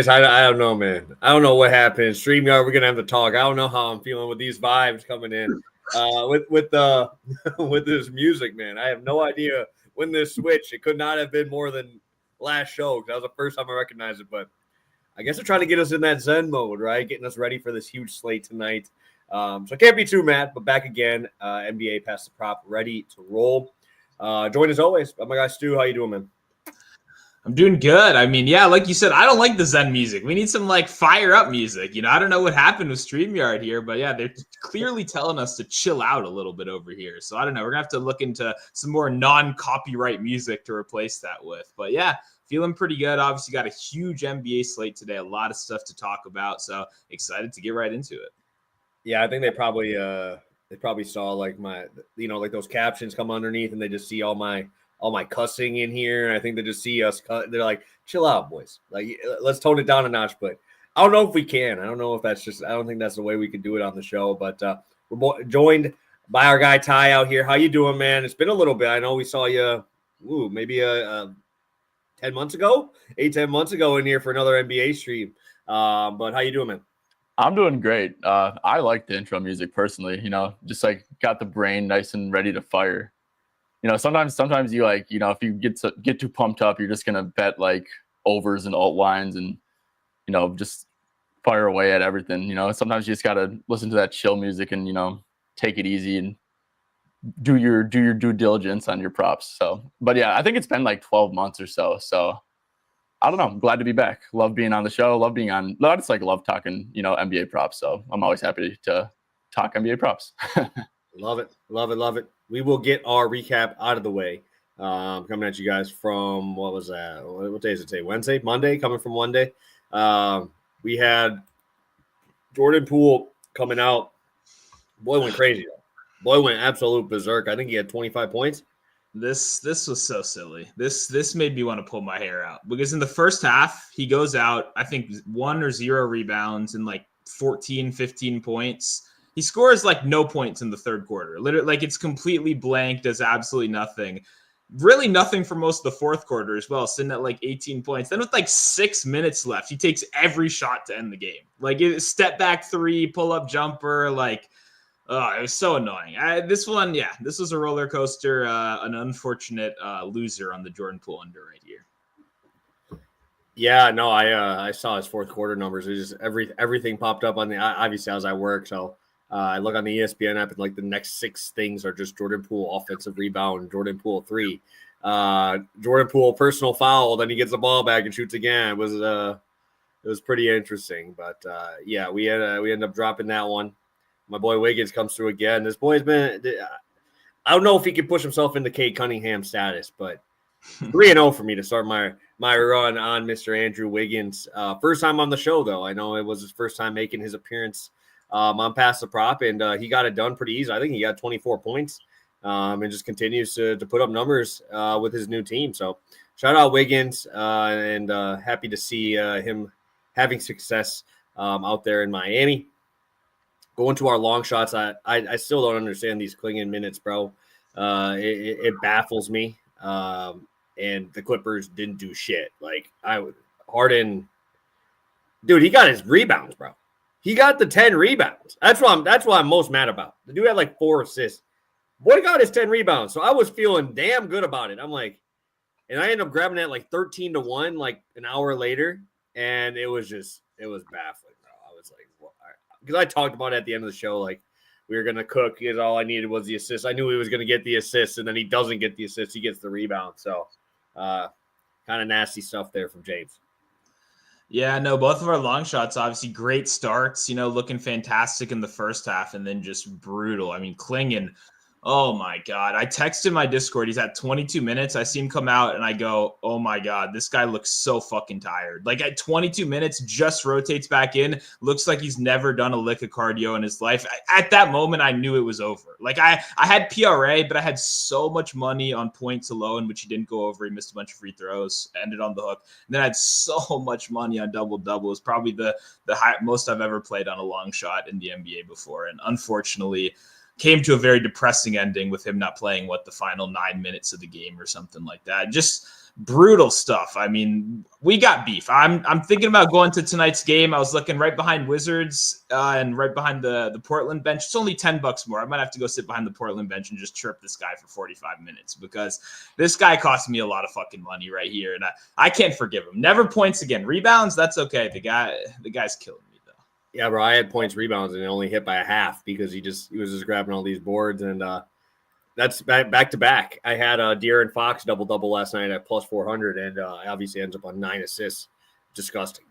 boys, I don't know, man. I don't know what happened. StreamYard, we're gonna have to talk. I don't know how I'm feeling with these vibes coming in. With with this music, man. I have no idea when this switched. It could not have been more than last show. That was the first time I recognized it, but I guess they're trying to get us in that Zen mode, right? Getting us ready for this huge slate tonight. So I can't be too mad, but back again. NBA Pass the Prop, ready to roll. Joined as always by my guy Stu. How you doing, man? I'm doing good. I mean, yeah, like you said, I don't like the Zen music. We need some like fire up music. I don't know what happened with StreamYard here, but yeah, they're clearly telling us to chill out a little bit over here. So I don't know. We're gonna have to look into some more non-copyright music to replace that with. But yeah, feeling pretty good. Obviously got a huge NBA slate today, a lot of stuff to talk about. So excited to get right into it. Yeah, I think they probably saw like my, like those captions come underneath and they just see all my cussing in here. And I think they just see us cut. They're like, chill out, boys. Like, let's tone it down a notch. But I don't know if we can. I don't know if that's just, I don't think that's the way we could do it on the show. But we're joined by our guy Ty out here. How you doing, man? It's been a little bit. I know we saw you, maybe 10 months ago in here for another NBA stream. But how you doing, man? I'm doing great. I like the intro music personally, just like got the brain nice and ready to fire. Sometimes you like, if you get too pumped up, you're just going to bet like overs and alt lines and, just fire away at everything. Sometimes you just got to listen to that chill music and, take it easy and do your due diligence on your props. So, but yeah, I think it's been like 12 months or so. So I don't know. I'm glad to be back. Love being on the show. Love being on. I just love talking, NBA props. So I'm always happy to talk NBA props. Love it. We will get our recap out of the way. Coming at you guys from, what was that? What day is it today? Wednesday? Monday? Coming from Monday. We had Jordan Poole coming out. Boy went crazy. Boy went absolute berserk. I think he had 25 points. This was so silly. This made me want to pull my hair out because in the first half, he goes out, I think 1 or 0 rebounds and like 14, 15 points. He scores like no points in the third quarter. Literally, like it's completely blank, does absolutely nothing. Really nothing for most of the fourth quarter as well, sitting at like 18 points. Then with like 6 minutes left, he takes every shot to end the game. Like step back three, pull up jumper, like it was so annoying. This was a roller coaster. An unfortunate loser on the Jordan Poole under right here. Yeah, no, I saw his fourth quarter numbers. It just everything popped up on the. Obviously, as I work, so I look on the ESPN app, and like the next 6 things are just Jordan Poole offensive rebound, Jordan Poole 3, Jordan Poole personal foul. Then he gets the ball back and shoots again. It was pretty interesting, but yeah, we ended up dropping that one. My boy Wiggins comes through again. This boy's been – I don't know if he can push himself into Cade Cunningham status, but 3-0 for me to start my run on Mr. Andrew Wiggins. First time on the show, though. I know it was his first time making his appearance on Pass the Prop, and he got it done pretty easy. I think he got 24 points and just continues to put up numbers with his new team. So shout out Wiggins and happy to see him having success out there in Miami. Going to our long shots, I still don't understand these clinging minutes, bro. It baffles me. And the Clippers didn't do shit. Like Harden, dude, he got his rebounds, bro. He got the 10 rebounds. That's what I'm most mad about. The dude had like 4 assists. Boy got his 10 rebounds. So I was feeling damn good about it. I'm like, and I ended up grabbing it like 13-1, like an hour later, and it was baffling, bro. I was like, well, because I talked about it at the end of the show, like we were gonna cook. Because all I needed was the assist. I knew he was gonna get the assist, and then he doesn't get the assist. He gets the rebound. So, kind of nasty stuff there from James. Yeah, no, both of our long shots, obviously great starts. Looking fantastic in the first half, and then just brutal. I mean, Klingen. Oh my God. I texted my Discord. He's at 22 minutes. I see him come out and I go, oh my God, this guy looks so fucking tired. Like at 22 minutes, just rotates back in. Looks like he's never done a lick of cardio in his life. At that moment, I knew it was over. Like I had PRA, but I had so much money on points alone, which he didn't go over. He missed a bunch of free throws, ended on the hook. And then I had so much money on double-double. It was probably the most I've ever played on a long shot in the NBA before. And unfortunately, came to a very depressing ending with him not playing the final 9 minutes of the game or something like that. Just brutal stuff. I mean, we got beef. I'm thinking about going to tonight's game. I was looking right behind Wizards and right behind the Portland bench. It's only $10 more. I might have to go sit behind the Portland bench and just chirp this guy for 45 minutes because this guy cost me a lot of fucking money right here, and I can't forgive him. Never points again. Rebounds, that's okay. The guy's killing me though. Yeah, bro. I had points, rebounds, and it only hit by a half because he was just grabbing all these boards and. That's back to back. I had De'Aaron Fox double last night at plus 400, and obviously ends up on 9 assists. Disgusting.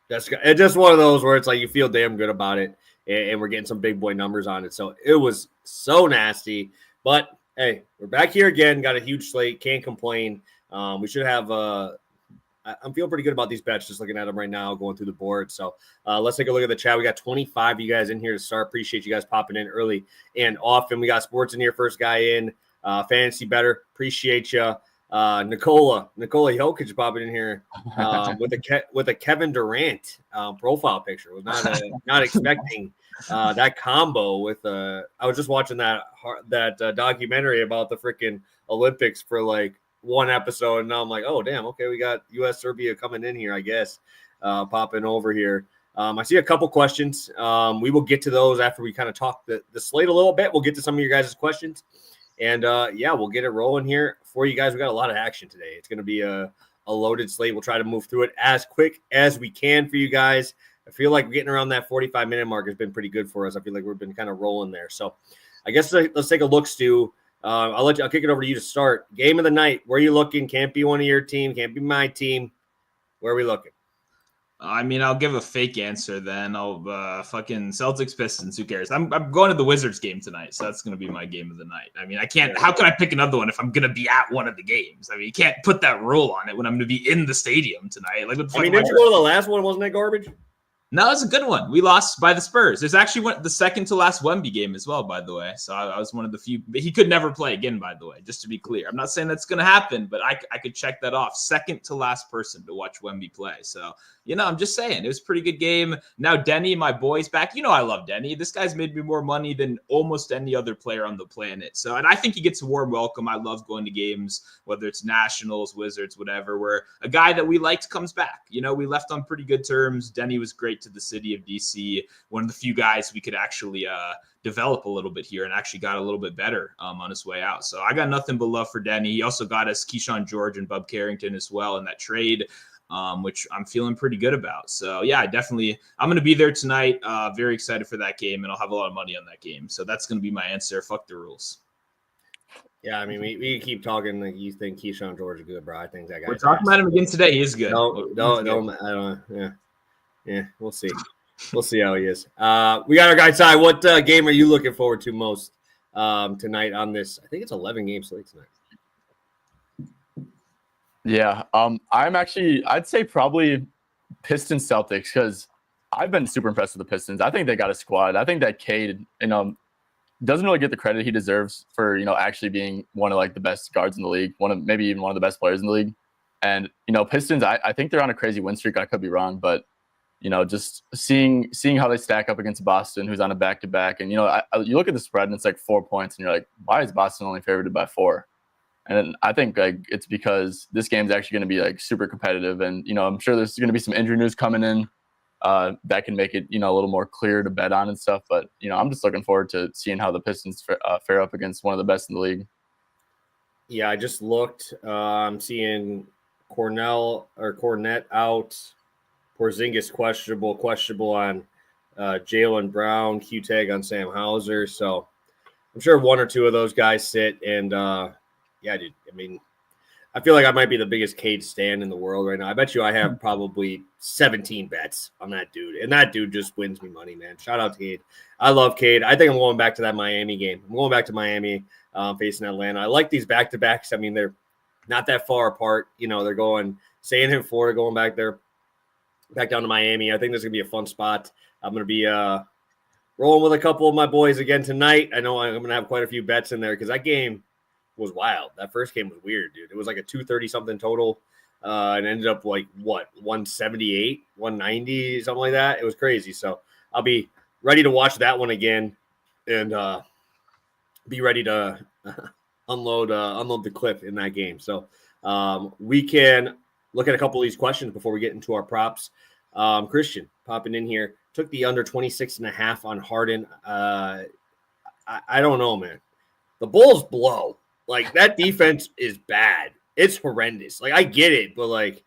It's just one of those where it's like you feel damn good about it, and we're getting some big boy numbers on it. So it was so nasty. But hey, we're back here again. Got a huge slate. Can't complain. We should have. I'm feeling pretty good about these bets. Just looking at them right now, going through the board. So let's take a look at the chat. We got 25 of you guys in here to start. Appreciate you guys popping in early and often. We got sports in here. First guy in. Fantasy better. Appreciate you. Nikola Jokic popping in here with a Kevin Durant profile picture. Was not expecting that combo with. I was just watching that documentary about the freaking Olympics for like one episode, and now I'm like, oh damn, okay, we got US Serbia coming in here, I guess, popping over here. I see a couple questions. We will get to those after we kind of talk the slate a little bit. We'll get to some of your guys' questions, and we'll get it rolling here for you guys. We got a lot of action today. It's going to be a loaded slate. We'll try to move through it as quick as we can for you guys. I feel like getting around that 45-minute mark has been pretty good for us. I feel like we've been kind of rolling there. So I guess let's take a look, Stu. I'll kick it over to you to start. Game of the night. Where are you looking? Can't be one of your team. Can't be my team. Where are we looking? I mean, I'll give a fake answer then. I'll fucking Celtics Pistons. Who cares? I'm going to the Wizards game tonight, so that's going to be my game of the night. I mean, I can't. How can I pick another one if I'm going to be at one of the games? I mean, you can't put that rule on it when I'm going to be in the stadium tonight. Like, what the fuck? Didn't you go to the last one? Wasn't that garbage? No, it's a good one. We lost by the Spurs. There's actually the second to last Wemby game as well, by the way. So I was one of the few. But he could never play again, by the way, just to be clear. I'm not saying that's going to happen, but I could check that off. Second to last person to watch Wemby play. So, I'm just saying it was a pretty good game. Now, Deni, my boy's back. I love Deni. This guy's made me more money than almost any other player on the planet. So, and I think he gets a warm welcome. I love going to games, whether it's Nationals, Wizards, whatever, where a guy that we liked comes back. We left on pretty good terms. Deni was great to the city of DC. One of the few guys we could actually develop a little bit here and actually got a little bit better on his way out. So I got nothing but love for Deni. He also got us Keyshawn George and Bub Carrington as well in that trade, which I'm feeling pretty good about. So yeah, I'm going to be there tonight. Very excited for that game, and I'll have a lot of money on that game. So that's going to be my answer. Fuck the rules. Yeah, I mean, we keep talking like you think Keyshawn George is good, bro. I think that guy. We're talking about him again today. He is good. No, I don't. Yeah, we'll see. We'll see how he is. We got our guy Ty. What game are you looking forward to most tonight on this? I think it's 11 game slate tonight. Yeah, I'd say probably Pistons Celtics because I've been super impressed with the Pistons. I think they got a squad. I think that Cade, doesn't really get the credit he deserves for, actually being one of like the best guards in the league, maybe even one of the best players in the league. And, Pistons, I think they're on a crazy win streak. I could be wrong, but just seeing how they stack up against Boston, who's on a back-to-back. And, you look at the spread and it's like 4 points and you're like, why is Boston only favored by 4? And I think like it's because this game's actually going to be like super competitive. And, I'm sure there's going to be some injury news coming in that can make it, a little more clear to bet on and stuff. But, I'm just looking forward to seeing how the Pistons fare up against one of the best in the league. Yeah, I just looked. I'm seeing Cornette out. Porzingis questionable on Jaylen Brown, Q-tag on Sam Hauser. So I'm sure one or two of those guys sit. And, dude, I mean, I feel like I might be the biggest Cade stan in the world right now. I bet you I have probably 17 bets on that dude. And that dude just wins me money, man. Shout out to Cade. I love Cade. I think I'm going back to that Miami game. I'm going back to Miami facing Atlanta. I like these back-to-backs. I mean, they're not that far apart. They're staying in Florida, going back there. Back down to Miami. I think this is going to be a fun spot. I'm going to be rolling with a couple of my boys again tonight. I know I'm going to have quite a few bets in there because that game was wild. That first game was weird, dude. It was like a 230-something total and ended up like, 178, 190, something like that. It was crazy. So I'll be ready to watch that one again and be ready to unload the clip in that game. So We can look at a couple of these questions before we get into our props. Christian popping in here took the under 26.5 on Harden. I don't know, man. The Bulls blow. Like, that defense is bad. It's horrendous. Like, I get it, but like,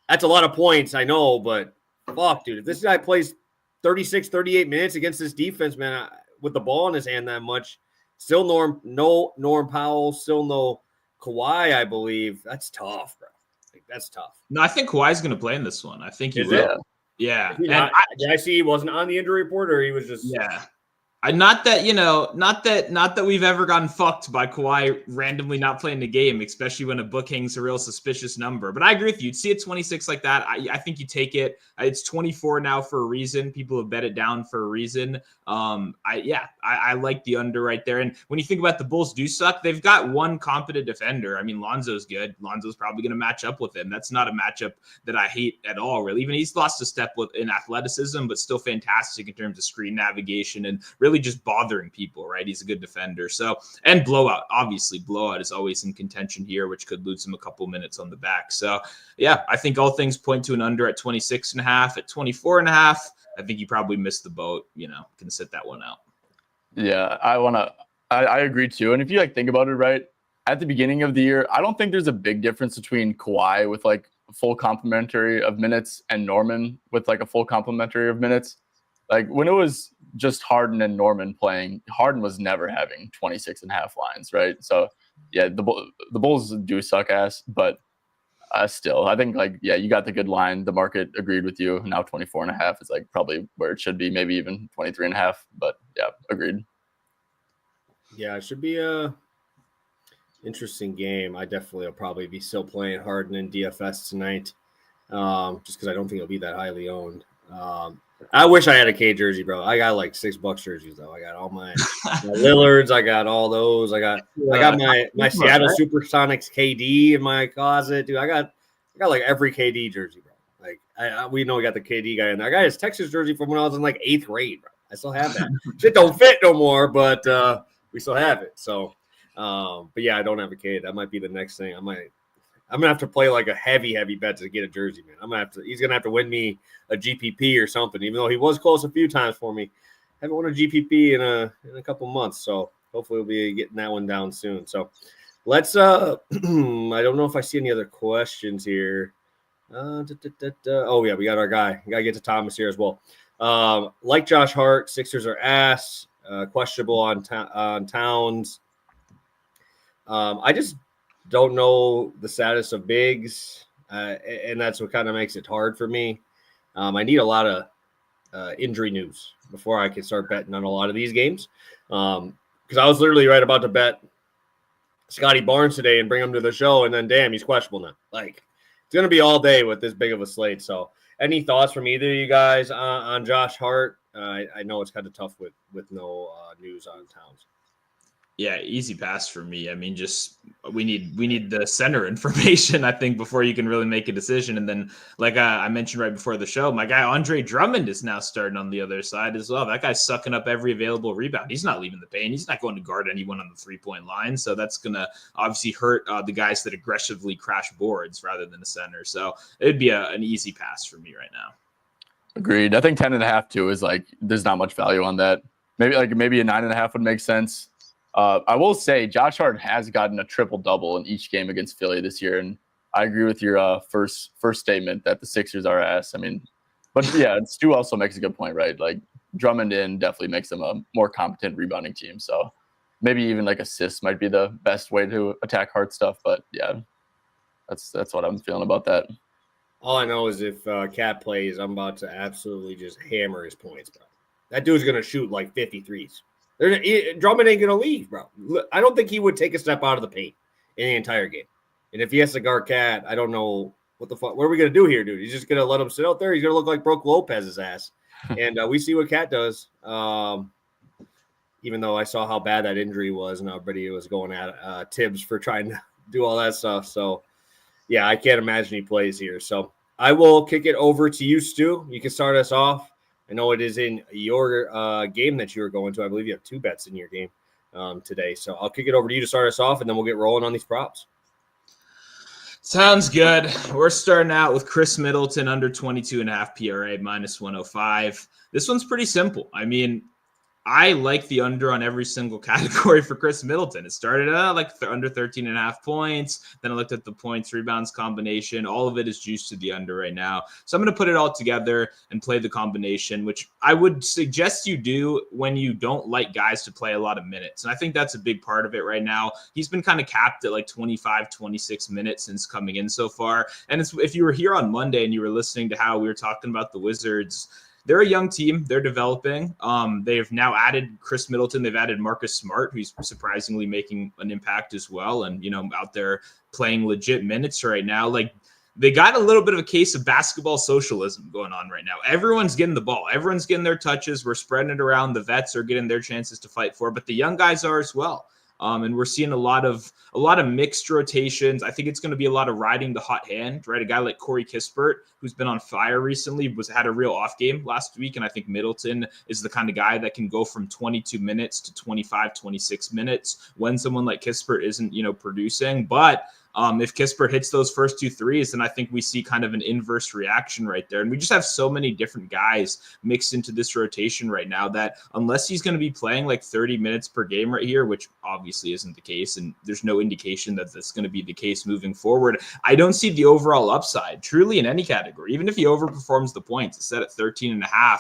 that's a lot of points. I know, but fuck, dude. If this guy plays 36, 38 minutes against this defense, man, with the ball in his hand that much, still no Norm Powell, still no Kawhi, I believe. That's tough, bro. Like, that's tough. No, I think Kawhi's going to play in this one. I think he Is will. it? Yeah. Did I see he wasn't on the injury report, or he was just Not that we've ever gotten fucked by Kawhi randomly not playing the game, especially when a book hangs a real suspicious number. But I agree with you. You'd see it 26 like that. I think you take it. It's 24 now for a reason. People have bet it down for a reason. I like the under right there. And when you think about the Bulls do suck, they've got one competent defender. I mean, Lonzo's good. Lonzo's probably going to match up with him. That's not a matchup that I hate at all, really. Even he's lost a step in athleticism, but still fantastic in terms of screen navigation and really just bothering people, right? He's a good defender. So, and blowout, obviously blowout is always in contention here, which could lose him a couple minutes on the back. So yeah, I think all things point to an under at 26.5, at 24.5. I think you probably missed the boat, can sit that one out. Yeah, I agree too. And if you think about it, right, at the beginning of the year, I don't think there's a big difference between Kawhi with a full complementary of minutes and Norman with a full complementary of minutes. Like, when it was just Harden and Norman playing, Harden was never having 26.5 lines, right? So, yeah, the Bulls do suck ass, but still, I think, you got the good line. The market agreed with you. Now 24.5 is probably where it should be, maybe even 23.5. But, yeah, agreed. Yeah, it should be a interesting game. I definitely will probably be still playing Harden in DFS tonight, just because I don't think it'll be that highly owned. I wish I had a K jersey, bro. I got $6 jerseys though. I got all my Lillards. I got all those. I got my Seattle Supersonics KD in my closet, dude. I got every KD jersey, bro. We know we got the KD guy in there. I got his Texas jersey from when I was in 8th grade, bro. I still have that. Shit don't fit no more, but we still have it. So, but yeah, I don't have a K. That might be the next thing. I'm gonna have to play a heavy bet to get a jersey, man. He's gonna have to win me a GPP or something, even though he was close a few times for me. Haven't won a GPP in a couple months, so hopefully we'll be getting that one down soon. So let's I don't know if I see any other questions here. Oh yeah, we got our guy. We gotta get to Thomas here as well. Like Josh Hart, Sixers are ass. Questionable on Towns. I just don't know the status of bigs, and that's what kind of makes it hard for me. I need a lot of injury news before I can start betting on a lot of these games, because I was literally right about to bet Scotty Barnes today and bring him to the show, and then damn, he's questionable now. It's going to be all day with this big of a slate. So any thoughts from either of you guys on Josh Hart? I know it's kind of tough with no news on Towns. Yeah, easy pass for me. I mean, just we need the center information, I think, before you can really make a decision. And then, like I mentioned right before the show, my guy Andre Drummond is now starting on the other side as well. That guy's sucking up every available rebound. He's not leaving the paint. He's not going to guard anyone on the 3-point line. So that's going to obviously hurt the guys that aggressively crash boards rather than the center. So it'd be an easy pass for me right now. Agreed. I think 10.5 too is there's not much value on that. Maybe a 9.5 would make sense. I will say Josh Hart has gotten a triple-double in each game against Philly this year, and I agree with your first statement that the Sixers are ass. I mean, but yeah, Stu also makes a good point, right? Drummond in definitely makes them a more competent rebounding team. So maybe even assists might be the best way to attack Hart stuff. But yeah, that's what I'm feeling about that. All I know is if Cat plays, I'm about to absolutely just hammer his points, bro. That dude's gonna shoot 53s. Drummond ain't gonna leave, bro. I don't think he would take a step out of the paint in the entire game. And if he has to guard Cat, I don't know what the fuck. What are we gonna do here, dude? He's just gonna let him sit out there. He's gonna look like Brook Lopez's ass. And we see what Cat does. Even though I saw how bad that injury was, and everybody was going at Tibbs for trying to do all that stuff. So yeah, I can't imagine he plays here. So I will kick it over to you, Stu. You can start us off. I know it is in your game that you were going to. I believe you have 2 bets in your game today. So I'll kick it over to you to start us off, and then we'll get rolling on these props. Sounds good. We're starting out with Chris Middleton under 22.5 PRA minus 105. This one's pretty simple. I mean, I like the under on every single category for Chris Middleton. It started out like under 13.5 points. Then I looked at the points, rebounds combination. All of it is juiced to the under right now. So I'm going to put it all together and play the combination, which I would suggest you do when you don't like guys to play a lot of minutes. And I think that's a big part of it right now. He's been kind of capped at like 25, 26 minutes since coming in so far. And if you were here on Monday and you were listening to how we were talking about the Wizards, they're a young team. They're developing. They've now added Chris Middleton. They've added Marcus Smart, who's surprisingly making an impact as well. And, out there playing legit minutes right now. Like, they got a little bit of a case of basketball socialism going on right now. Everyone's getting the ball. Everyone's getting their touches. We're spreading it around. The vets are getting their chances to fight for, but the young guys are as well. And we're seeing a lot of mixed rotations. I think it's going to be a lot of riding the hot hand, right? A guy like Corey Kispert, who's been on fire recently, had a real off game last week. And I think Middleton is the kind of guy that can go from 22 minutes to 25, 26 minutes when someone like Kispert isn't, producing. But if Kispert hits those first 2 threes, then I think we see kind of an inverse reaction right there. And we just have so many different guys mixed into this rotation right now that unless he's going to be playing like 30 minutes per game right here, which obviously isn't the case, and there's no indication that that's going to be the case moving forward, I don't see the overall upside truly in any category. Even if he overperforms the points, it's set at 13.5.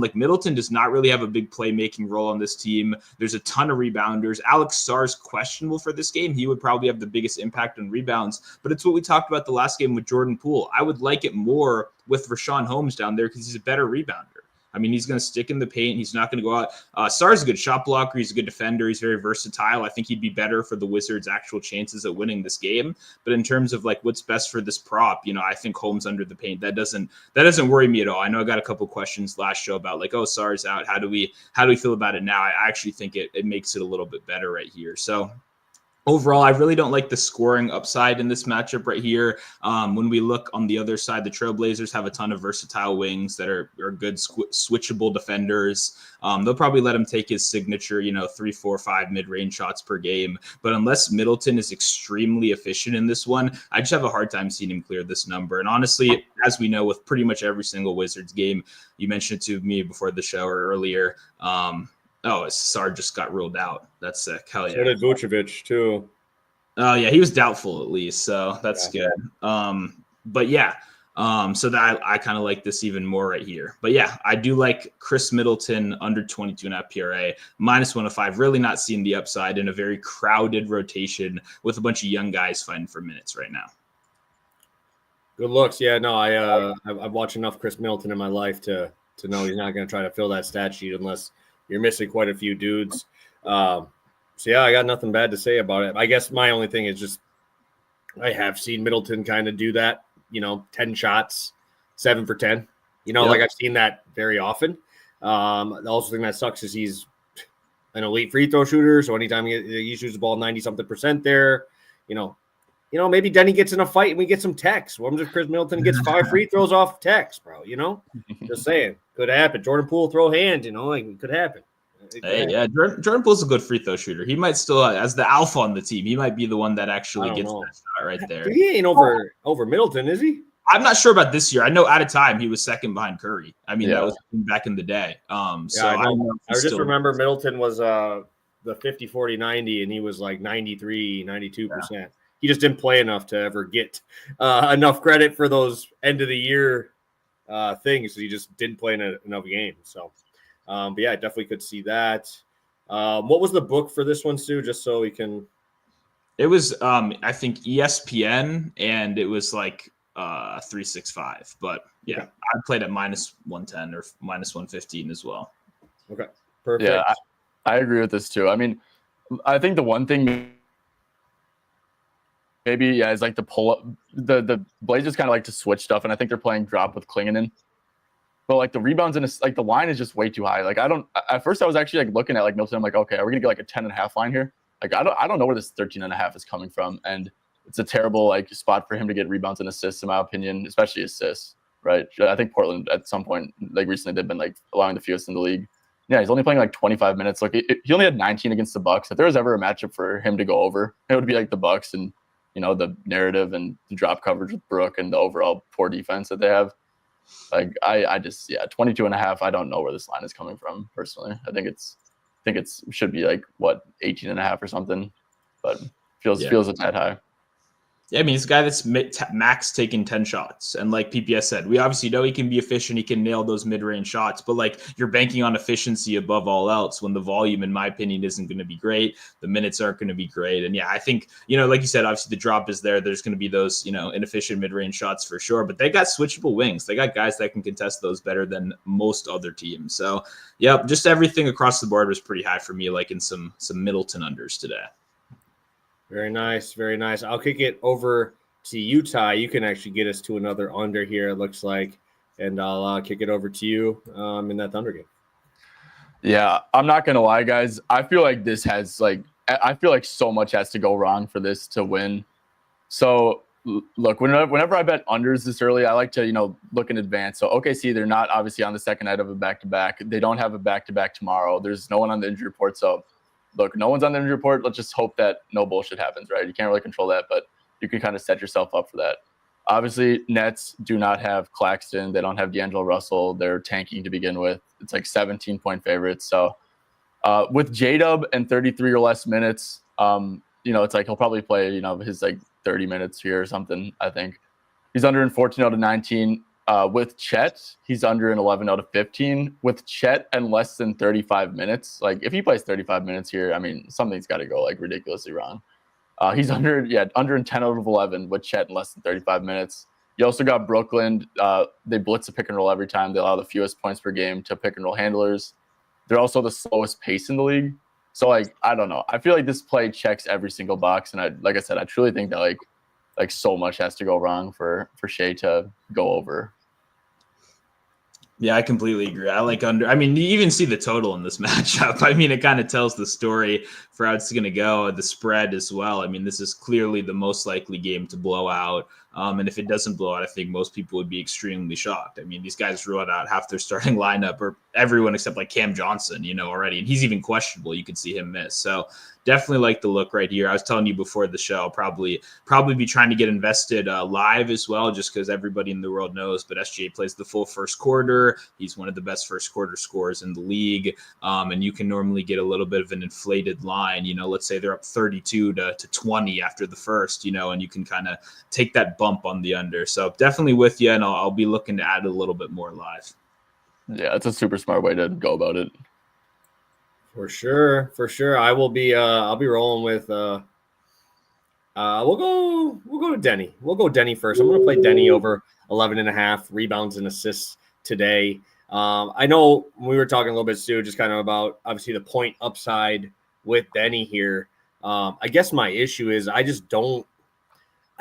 Like Middleton does not really have a big playmaking role on this team. There's a ton of rebounders. Alex Sarr's questionable for this game. He would probably have the biggest impact on rebounds, but it's what we talked about the last game with Jordan Poole. I would like it more with Rashawn Holmes down there because he's a better rebounder. I mean, he's going to stick in the paint. He's not going to go out. Sarr's a good shot blocker. He's a good defender. He's very versatile. I think he'd be better for the Wizards' actual chances at winning this game. But in terms of like what's best for this prop, I think Holmes under the paint, that doesn't worry me at all. I know I got a couple questions last show about like, oh, Sarr's out. How do we feel about it now? I actually think it makes it a little bit better right here. So overall, I really don't like the scoring upside in this matchup right here. When we look on the other side, the Trailblazers have a ton of versatile wings that are good switchable defenders. They'll probably let him take his signature, 3, 4, 5 mid-range shots per game. But unless Middleton is extremely efficient in this one, I just have a hard time seeing him clear this number. And honestly, as we know with pretty much every single Wizards game, you mentioned it to me before the show or earlier, Sarr just got ruled out. That's sick. Hell yeah. So did Vucevic too. Oh yeah, he was doubtful at least, so that's good. But yeah, so that I kind of like this even more right here. But yeah, I do like Chris Middleton under 22.5 PRA, minus 105. Really not seeing the upside in a very crowded rotation with a bunch of young guys fighting for minutes right now. Good looks. Yeah, no, I've watched enough Chris Middleton in my life to know he's not going to try to fill that stat sheet unless you're missing quite a few dudes. So, yeah, I got nothing bad to say about it. I guess my only thing is just I have seen Middleton kind of do that, 10 shots, 7 for 10. Like I've seen that very often. The also thing that sucks is he's an elite free throw shooter. So anytime he shoots the ball 90-something% there, maybe Deni gets in a fight and we get some techs. What if Chris Middleton gets 5 free throws off techs, bro? Just saying. Could happen. Jordan Poole throw hand, it could happen. Yeah, Jordan Poole's a good free throw shooter. He might still, as the alpha on the team, he might be the one that actually gets that shot right there. He ain't over Middleton, is he? I'm not sure about this year. I know at a time he was second behind Curry. I mean, that was back in the day. I just remember Middleton was the 50, 40, 90, and he was like 93, 92%. Yeah. He just didn't play enough to ever get enough credit for those end of the year things. He just didn't play in enough games. So, but yeah, I definitely could see that. What was the book for this one, Stu? Just so we can. It was, I think, ESPN, and it was like 365. But yeah, okay. I played at minus 110 or minus 115 as well. Okay, perfect. Yeah, I agree with this too. I mean, I think the one thing maybe is like the pull up. The Blazers kind of like to switch stuff, and I think they're playing drop with Klingonen. But like the rebounds and like the line is just way too high. Like at first I was actually like looking at like Middleton. I'm like, okay, are we gonna get like a 10.5 line here? Like I don't know where this 13.5 is coming from, and it's a terrible like spot for him to get rebounds and assists in my opinion, especially assists. Right? I think Portland at some point like recently they've been like allowing the fewest in the league. Yeah, he's only playing like 25 minutes. Like he only had 19 against the Bucks. If there was ever a matchup for him to go over, it would be like the Bucks, and the narrative and the drop coverage with Brook and the overall poor defense that they have. Like I just 22.5. I don't know where this line is coming from personally. I think it should be like 18.5 or something, but feels a tad high. Yeah, I mean, he's a guy that's max taking 10 shots. And like PPS said, we obviously know he can be efficient. He can nail those mid-range shots. But like you're banking on efficiency above all else when the volume, in my opinion, isn't going to be great. The minutes aren't going to be great. And yeah, I think, like you said, obviously the drop is there. There's going to be those, inefficient mid-range shots for sure. But they got switchable wings. They got guys that can contest those better than most other teams. So, yeah, just everything across the board was pretty high for me, like in some Middleton unders today. Very nice. Very nice. I'll kick it over to you, Ty. You can actually get us to another under here, it looks like. And I'll kick it over to you in that Thunder game. Yeah, I'm not going to lie, guys. I feel like I feel like so much has to go wrong for this to win. So, look, whenever I bet unders this early, I like to, look in advance. So, OKC, they're not obviously on the second night of a back-to-back. They don't have a back-to-back tomorrow. There's no one on the injury report. So, look, no one's on the injury report. Let's just hope that no bullshit happens, right? You can't really control that, but you can kind of set yourself up for that. Obviously, Nets do not have Claxton. They don't have D'Angelo Russell. They're tanking to begin with. It's like 17-point favorites. So with J-Dub and 33 or less minutes, it's like he'll probably play, his like 30 minutes here or something, I think. He's under in 14 out of 19. With Chet, he's under in 11 out of 15. With Chet and less than 35 minutes, like if he plays 35 minutes here, I mean, something's got to go like ridiculously wrong. He's under in 10 out of 11 with Chet in less than 35 minutes. You also got Brooklyn. They blitz a pick and roll every time. They allow the fewest points per game to pick and roll handlers. They're also the slowest pace in the league. So like, I don't know. I feel like this play checks every single box. And like I said, I truly think that like so much has to go wrong for Shea to go over. Yeah, I completely agree. I like under. I mean, you even see the total in this matchup. I mean, it kind of tells the story for how it's going to go. The spread as well. I mean, this is clearly the most likely game to blow out. And if it doesn't blow out, I think most people would be extremely shocked. I mean, these guys ruled out half their starting lineup, or everyone except like Cam Johnson, already. And he's even questionable. You could see him miss. So definitely like the look right here. I was telling you before the show, probably be trying to get invested live as well, just because everybody in the world knows. But SGA plays the full first quarter. He's one of the best first quarter scorers in the league. And you can normally get a little bit of an inflated line. Let's say they're up 32 to 20 after the first, and you can kind of take that bump on the under. So definitely with you, and I'll be looking to add a little bit more live. Yeah, it's a super smart way to go about it. For sure. I will be I'll be rolling with we'll go to Deni. We'll go Deni first. I'm going to play Deni over 11.5 rebounds and assists today. I know we were talking a little bit, Stu, just kind of about obviously the point upside with Deni here. I guess my issue is I don't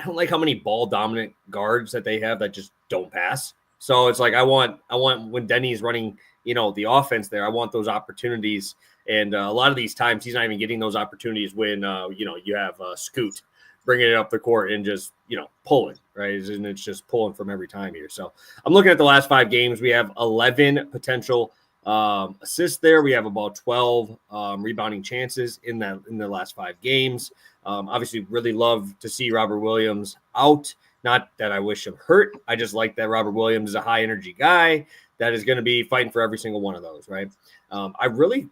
like how many ball dominant guards that they have that just don't pass. So it's like I want when Deni's running, the offense there, I want those opportunities. And a lot of these times he's not even getting those opportunities when, you have Scoot bringing it up the court and just, pulling, right? And it's just pulling from every time here. So I'm looking at the last 5 games. We have 11 potential assists there. We have about 12 rebounding chances in the last 5 games. Obviously, really love to see Robert Williams out. Not that I wish him hurt. I just like that Robert Williams is a high energy guy that is going to be fighting for every single one of those, right? I really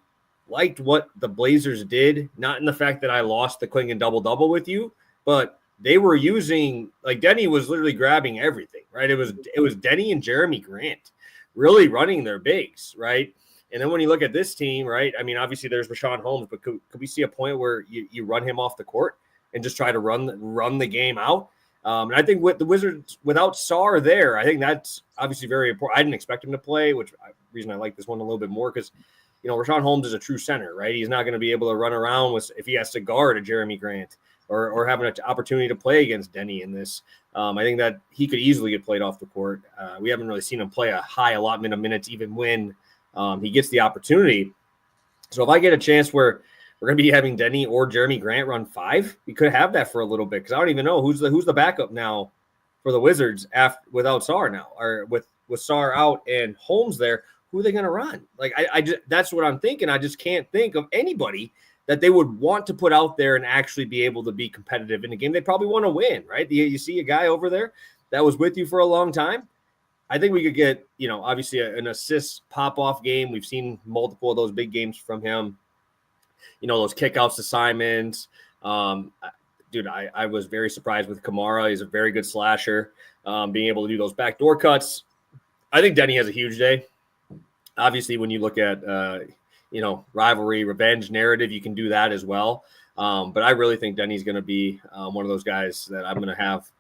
liked what the Blazers did, not in the fact that I lost the Klingon double-double with you, but they were using, like Deni was literally grabbing everything, right? It was Deni and Jeremy Grant really running their bigs, right? And then when you look at this team, right, I mean, obviously there's Rashawn Holmes, but could we see a point where you run him off the court and just try to run the game out? And I think with the Wizards, without Sarr there, I think that's obviously very important. I didn't expect him to play, reason I like this one a little bit more because, Rashawn Holmes is a true center, right? He's not going to be able to run around if he has to guard a Jeremy Grant or having an opportunity to play against Deni in this. I think that he could easily get played off the court. We haven't really seen him play a high allotment of minutes, even when he gets the opportunity. So if I get a chance where we're going to be having Deni or Jeremy Grant run 5, we could have that for a little bit because I don't even know who's the backup now for the Wizards without Sarr now, or with Sarr out and Holmes there. Who are they going to run? Like I just, that's what I'm thinking. I just can't think of anybody that they would want to put out there and actually be able to be competitive in a game they probably want to win, right? You see a guy over there that was with you for a long time. I think we could get, obviously an assist pop-off game. We've seen multiple of those big games from him. Those kickouts to Simons. Dude, I was very surprised with Kamara. He's a very good slasher, being able to do those backdoor cuts. I think Deni has a huge day. Obviously, when you look at, rivalry, revenge narrative, you can do that as well. But I really think Deni's going to be one of those guys that I'm going to have,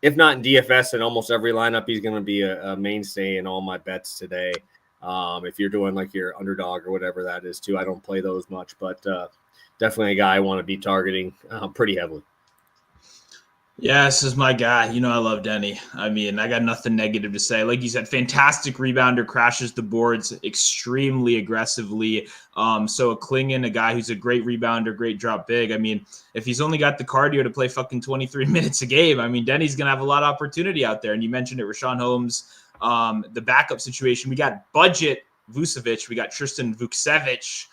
if not in DFS in almost every lineup, he's going to be a mainstay in all my bets today. If you're doing like your underdog or whatever that is too, I don't play those much, but definitely a guy I want to be targeting pretty heavily. Yeah, this is my guy. I love Deni. I mean, I got nothing negative to say. Like you said, fantastic rebounder, crashes the boards extremely aggressively. So a Klingon, a guy who's a great rebounder, great drop big. I mean, if he's only got the cardio to play fucking 23 minutes a game, I mean, Deni's going to have a lot of opportunity out there. And you mentioned it, Rashawn Holmes, the backup situation. We got budget Vucevic. We got Tristan Vukcevic,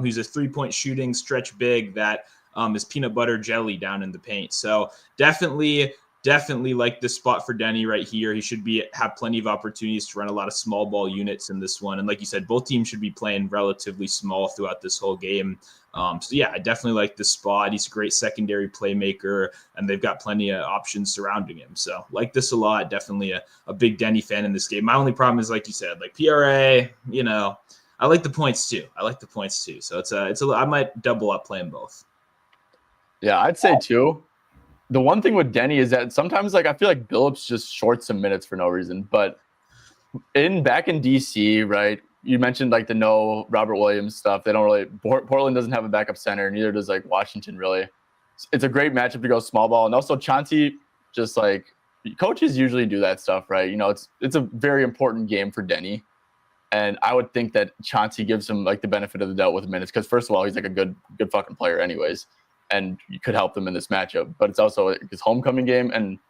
who's a three-point shooting stretch big that is peanut butter jelly down in the paint. So definitely like this spot for Deni right here. He should have plenty of opportunities to run a lot of small ball units in this one. And like you said, both teams should be playing relatively small throughout this whole game. So yeah, I definitely like this spot. He's a great secondary playmaker, and they've got plenty of options surrounding him. So like this a lot. Definitely a big Deni fan in this game. My only problem is, like you said, like PRA, I like the points too. So I might double up playing both. Yeah, I'd say too. The one thing with Deni is that sometimes, like, I feel like Billups just shorts some minutes for no reason. But back in DC, right? You mentioned like the no Robert Williams stuff. They don't really. Portland doesn't have a backup center, neither does like Washington really. It's a great matchup to go small ball, and also Chauncey. Just like coaches usually do that stuff, right? It's a very important game for Deni, and I would think that Chauncey gives him like the benefit of the doubt with minutes because first of all, he's like a good fucking player, anyways. And you could help them in this matchup. But it's also his homecoming game. And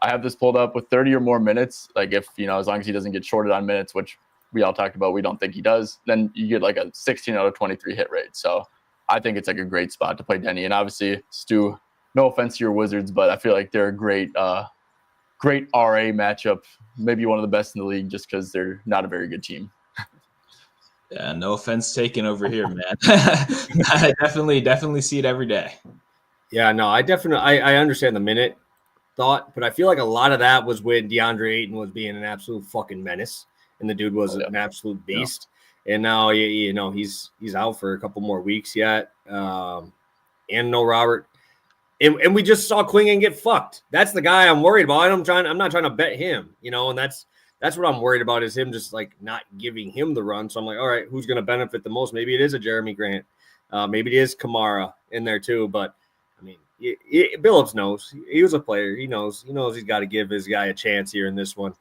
I have this pulled up with 30 or more minutes. Like if, as long as he doesn't get shorted on minutes, which we all talked about, we don't think he does, then you get like a 16 out of 23 hit rate. So I think it's like a great spot to play Deni. And obviously, Stu, no offense to your Wizards, but I feel like they're a great RA matchup. Maybe one of the best in the league just because they're not a very good team. Yeah, no offense taken over here, man. I definitely see it every day. Yeah, no, I understand the minute thought, but I feel like a lot of that was when DeAndre Ayton was being an absolute fucking menace, and the dude was an absolute beast. Yeah. And now he's out for a couple more weeks yet, and no Robert. And we just saw Klingon get fucked. That's the guy I'm worried about. I'm not trying to bet him, and that's what I'm worried about is him just like not giving him the run. So I'm like, all right, who's going to benefit the most? Maybe it is a Jeremy Grant. Maybe it is Kamara in there too. But I mean, Billups knows he was a player. He knows he's got to give his guy a chance here in this one.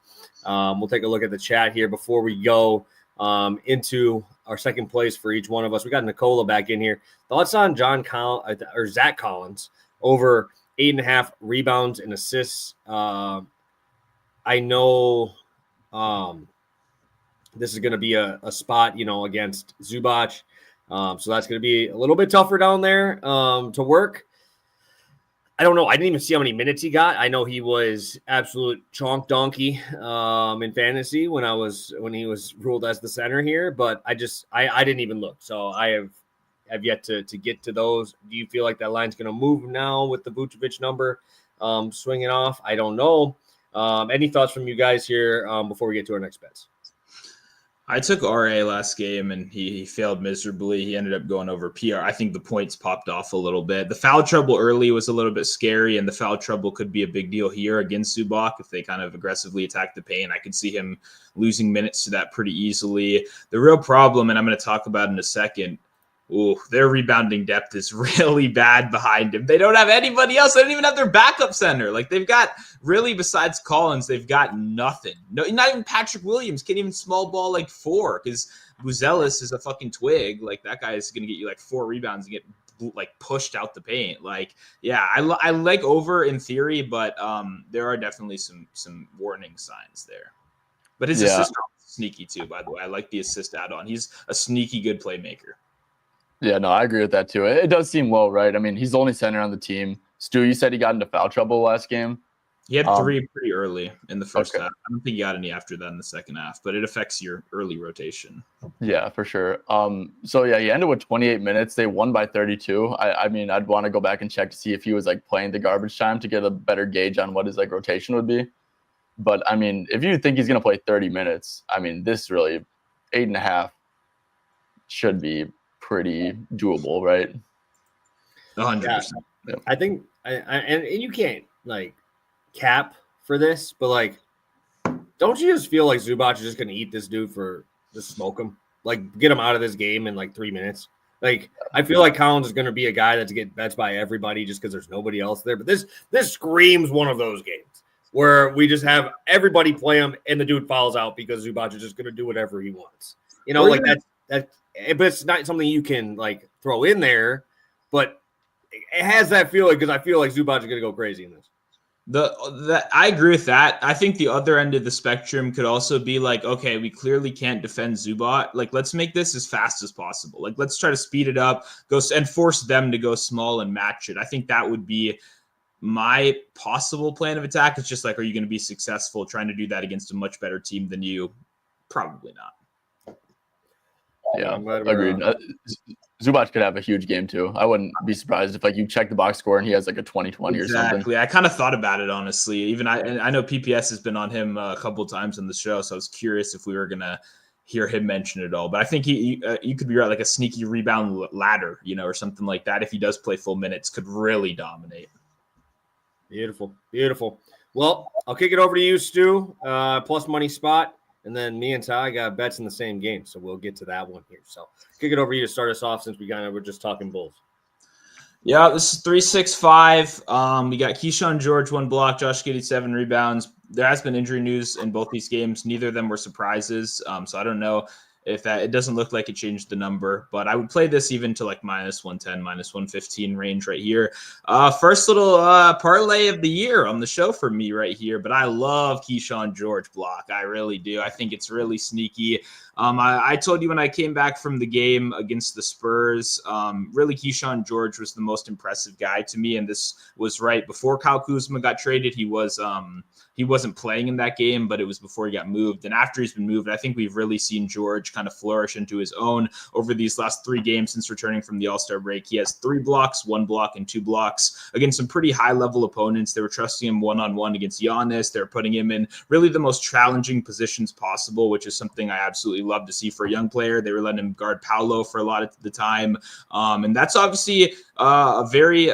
We'll take a look at the chat here before we go into our second place for each one of us. We got Nicola back in here. Thoughts on Zach Collins over 8.5 rebounds and assists. I know. This is going to be a spot, against Zubac. So that's going to be a little bit tougher down there to work. I don't know. I didn't even see how many minutes he got. I know he was absolute chonk donkey in fantasy when he was ruled as the center here, but I didn't even look. So I have yet to get to those. Do you feel like that line's going to move now with the Vucevic number swinging off? I don't know. Any thoughts from you guys here before we get to our next bets? I took RA last game and he failed miserably. He ended up going over PR. I think the points popped off a little bit. The foul trouble early was a little bit scary, and the foul trouble could be a big deal here against Zubac if they kind of aggressively attack the paint. I could see him losing minutes to that pretty easily. The real problem, and I'm going to talk about in a second, their rebounding depth is really bad behind him. They don't have anybody else. They don't even have their backup center. Like they've got really, besides Collins, they've got nothing. No, not even Patrick Williams can't even small ball like 4 because Buzelis is a fucking twig. Like that guy is going to get you like 4 rebounds and get like pushed out the paint. Like, yeah, I like over in theory, but there are definitely some warning signs there. But his assist is sneaky too, by the way. I like the assist add-on. He's a sneaky good playmaker. Yeah, no, I agree with that too. It does seem low, right? I mean, he's the only center on the team. Stu, you said he got into foul trouble last game. He had 3 pretty early in the first Okay. half. I don't think he got any after that in the second half, but it affects your early rotation. Yeah, for sure. So yeah, he ended with 28 minutes. They won by 32. I mean, I'd want to go back and check to see if he was like playing the garbage time to get a better gauge on what his like rotation would be. But I mean, if you think he's gonna play 30 minutes, I mean, this really 8.5 should be pretty doable, right? 100%. Yeah. I think, and you can't like cap for this, but like, don't you just feel like Zubac is just going to eat this dude for just smoke him, like get him out of this game in like 3 minutes? Like, I feel like Collins is going to be a guy that's get bets by everybody just because there's nobody else there. But this screams one of those games where we just have everybody play him and the dude fouls out because Zubac is just going to do whatever he wants. You know, like that. But it's not something you can like throw in there. But it has that feeling because I feel like Zubac is going to go crazy in this. I agree with that. I think the other end of the spectrum could also be like, okay, we clearly can't defend Zubac. Like, let's make this as fast as possible. Like, let's try to speed it up, go and force them to go small and match it. I think that would be my possible plan of attack. It's just like, are you going to be successful trying to do that against a much better team than you? Probably not. Yeah, agreed. Zubac could have a huge game too. I wouldn't be surprised if like you check the box score and he has like a 20-20 or something. Exactly. I kind of thought about it, honestly. Even I know PPS has been on him a couple of times on the show, so I was curious if we were gonna hear him mention it all. But I think you could be right, like a sneaky rebound ladder, or something like that. If he does play full minutes, could really dominate. Beautiful. Well, I'll kick it over to you, Stu. Plus money spot. And then me and Ty got bets in the same game, so we'll get to that one here. So kick it over to you to start us off since we're just talking Bulls. Yeah, this is 3-6-5. We got Keyshawn George 1 block, Josh Giddey 7 rebounds. There has been injury news in both these games. Neither of them were surprises, so I don't know if that. It doesn't look like it changed the number, but I would play this even to like -110, -115 range right here. First little parlay of the year on the show for me right here, but I love Keyshawn George block. I really do. I think it's really sneaky. I told you when I came back from the game against the Spurs, really Keyshawn George was the most impressive guy to me, and this was right before Kyle Kuzma got traded. He wasn't playing in that game, but it was before he got moved. And after he's been moved, I think we've really seen George kind of flourish into his own over these last 3 games since returning from the All-Star break. He has 3 blocks, 1 block, and 2 blocks against some pretty high-level opponents. They were trusting him one-on-one against Giannis. They're putting him in really the most challenging positions possible, which is something I absolutely love to see for a young player. They were letting him guard Paolo for a lot of the time. And that's obviously a very,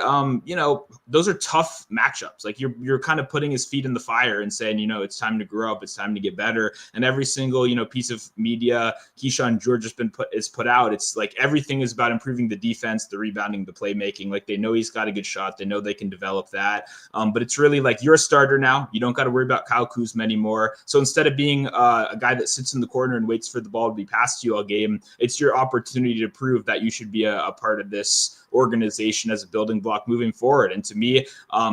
those are tough matchups. Like you're kind of putting his feet in the fire and saying, it's time to grow up. It's time to get better. And every single, piece of media Keyshawn George has put out, it's like everything is about improving the defense, the rebounding, the playmaking. Like they know he's got a good shot. They know they can develop that. But it's really like you're a starter now. You don't got to worry about Kyle Kuzma anymore. So instead of being a guy that sits in the corner and waits for the ball to be passed to you all game, it's your opportunity to prove that you should be a part of this organization as a building block moving forward. And to me,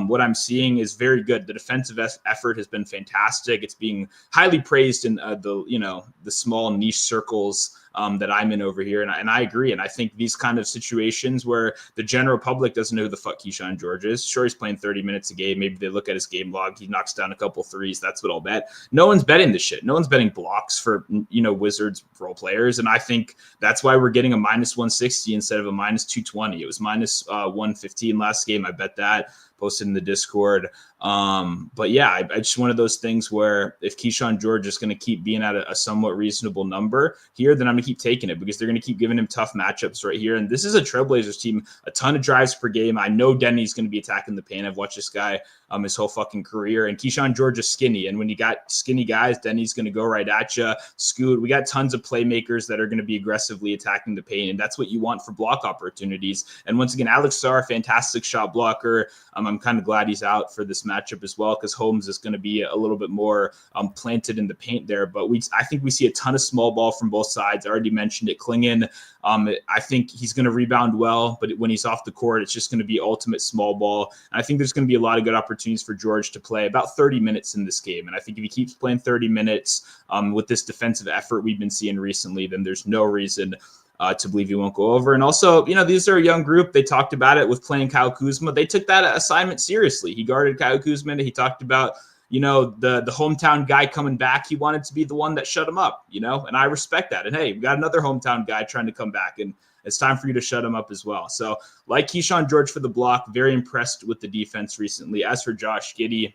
what I'm seeing is very good. The defensive effort has been fantastic. It's being highly praised in the small niche circles that I'm in over here. And I agree. And I think these kind of situations where the general public doesn't know who the fuck Keyshawn George is. Sure, he's playing 30 minutes a game. Maybe they look at his game log. He knocks down a couple threes. That's what I'll bet. No one's betting this shit. No one's betting blocks for, Wizards role players. And I think that's why we're getting a -160 instead of a -220. It was -115 last game. I bet that. Posted in the Discord. But yeah, I just one of those things where if Keyshawn George is going to keep being at a somewhat reasonable number here, then I'm going to keep taking it because they're going to keep giving him tough matchups right here. And this is a Trailblazers team, a ton of drives per game. I know Deni's going to be attacking the paint. I've watched this guy his whole fucking career. And Keyshawn George is skinny. And when you got skinny guys, Deni's going to go right at you. Scoot. We got tons of playmakers that are going to be aggressively attacking the paint. And that's what you want for block opportunities. And once again, Alex Sarr, fantastic shot blocker. I'm kind of glad he's out for this matchup as well because Holmes is going to be a little bit more planted in the paint there. But I think we see a ton of small ball from both sides. I already mentioned it. Klingon, I think he's going to rebound well, but when he's off the court, it's just going to be ultimate small ball. And I think there's going to be a lot of good opportunities for George to play about 30 minutes in this game. And I think if he keeps playing 30 minutes with this defensive effort we've been seeing recently, then there's no reason to believe he won't go over. And also, these are a young group. They talked about it with playing Kyle Kuzma. They took that assignment seriously. He guarded Kyle Kuzma. He talked about, the hometown guy coming back. He wanted to be the one that shut him up, and I respect that. And hey, we got another hometown guy trying to come back, and it's time for you to shut him up as well. So like Keyshawn George for the block, very impressed with the defense recently. As for Josh Giddey,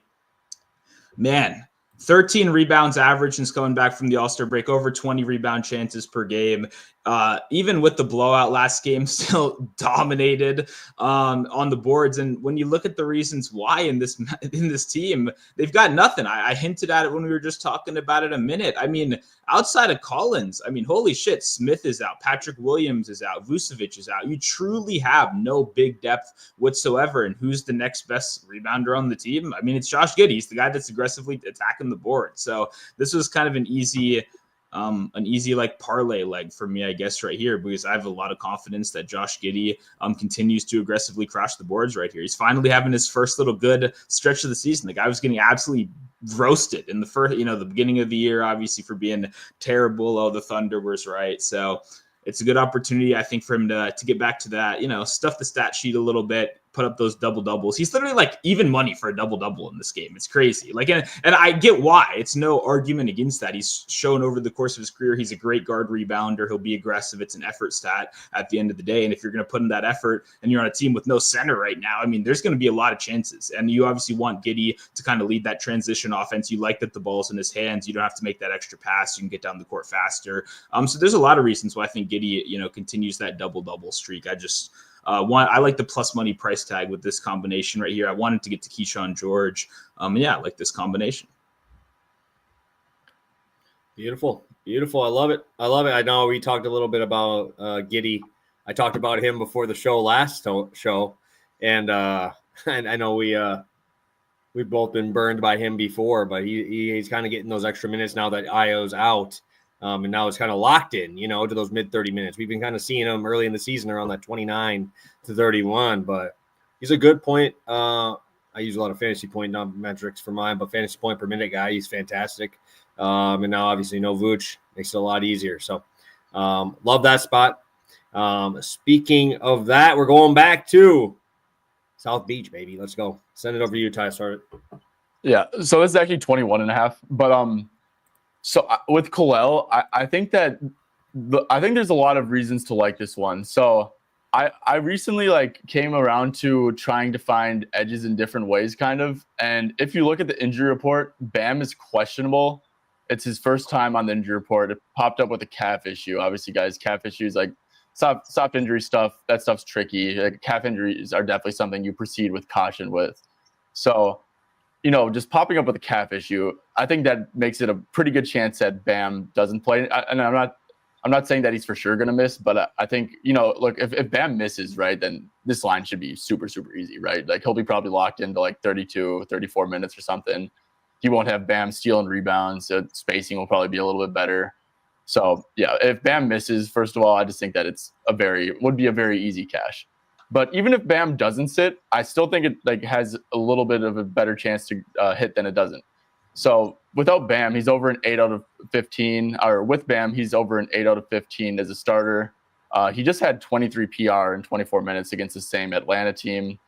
man, 13 rebounds average since coming back from the All-Star break, over 20 rebound chances per game. Even with the blowout last game, still dominated on the boards. And when you look at the reasons why in this team, they've got nothing. I hinted at it when we were just talking about it a minute. I mean, outside of Collins, holy shit, Smith is out. Patrick Williams is out. Vucevic is out. You truly have no big depth whatsoever. And who's the next best rebounder on the team? It's Josh Giddey. He's the guy that's aggressively attacking the board. So this was kind of an easy like parlay leg for me, I guess, right here, because I have a lot of confidence that Josh Giddey continues to aggressively crash the boards right here. He's finally having his first little good stretch of the season. The guy was getting absolutely roasted in the first, the beginning of the year, obviously, for being terrible. Oh, the Thunder was right. So it's a good opportunity, I think, for him to get back to that, stuff the stat sheet a little bit, put up those double doubles. He's literally like even money for a double double in this game. It's crazy. And I get why. It's no argument against that. He's shown over the course of his career he's a great guard rebounder. He'll be aggressive. It's an effort stat at the end of the day. And if you're going to put in that effort and you're on a team with no center right now, there's going to be a lot of chances. And you obviously want Giddey to kind of lead that transition offense. You like that the ball's in his hands. You don't have to make that extra pass. You can get down the court faster. So there's a lot of reasons why I think Giddey, continues that double double streak. I like the plus money price tag with this combination right here. I wanted to get to Keyshawn George. I like this combination. Beautiful. I love it. I know we talked a little bit about Giddey. I talked about him before the last show, and I know we've both been burned by him before, but he's kind of getting those extra minutes now that Io's out. And now it's kind of locked in, to those mid 30 minutes. We've been kind of seeing him early in the season around that 29 to 31, but he's a good point. I use a lot of fantasy point metrics for mine, but fantasy point per minute guy, he's fantastic. And now obviously no Vooch makes it a lot easier. So love that spot. Speaking of that, we're going back to South Beach, baby. Let's go. Send it over to you, Ty. Start it. Yeah. So it's actually 21.5, but so with Kalel, I think that I think there's a lot of reasons to like this one. So I recently came around to trying to find edges in different ways, kind of. And if you look at the injury report, Bam is questionable. It's his first time on the injury report. It popped up with a calf issue. Obviously, guys, calf issues, soft injury stuff, that stuff's tricky. Calf injuries are definitely something you proceed with caution with. So just popping up with a calf issue, I think that makes it a pretty good chance that Bam doesn't play. And I'm not saying that he's for sure going to miss, but I think, look, if Bam misses, right, then this line should be super, super easy, right? He'll be probably locked into 32, 34 minutes or something. He won't have Bam stealing rebounds. Spacing will probably be a little bit better. So, yeah, if Bam misses, first of all, I just think that would be a very easy cash. But even if Bam doesn't sit, I still think it has a little bit of a better chance to hit than it doesn't. So without Bam, he's over an 8 out of 15. Or with Bam, he's over an 8 out of 15 as a starter. He just had 23 PR in 24 minutes against the same Atlanta team.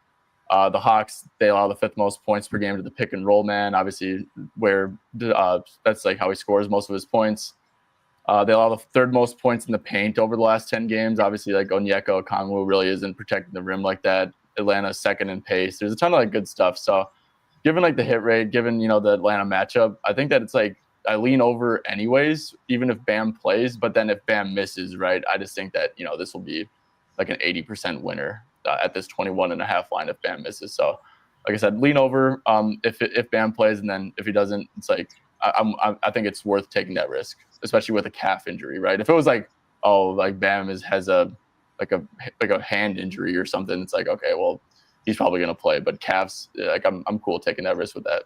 The Hawks, they allow the 5th most points per game to the pick and roll man, obviously, where that's how he scores most of his points. They allow the 3rd most points in the paint over the last 10 games. Obviously, Onyeka Okongwu really isn't protecting the rim like that. Atlanta's 2nd in pace. There's a ton of good stuff. So given the hit rate, given, the Atlanta matchup, I think that it's I lean over anyways, even if Bam plays. But then if Bam misses, right, I just think that, this will be an 80% winner at this 21.5 line if Bam misses. So like I said, lean over if Bam plays, and then if he doesn't, it's I think it's worth taking that risk, especially with a calf injury, right? If it was Bam has a hand injury or something, it's okay, well, he's probably gonna play. But calves, I'm cool taking that risk with that.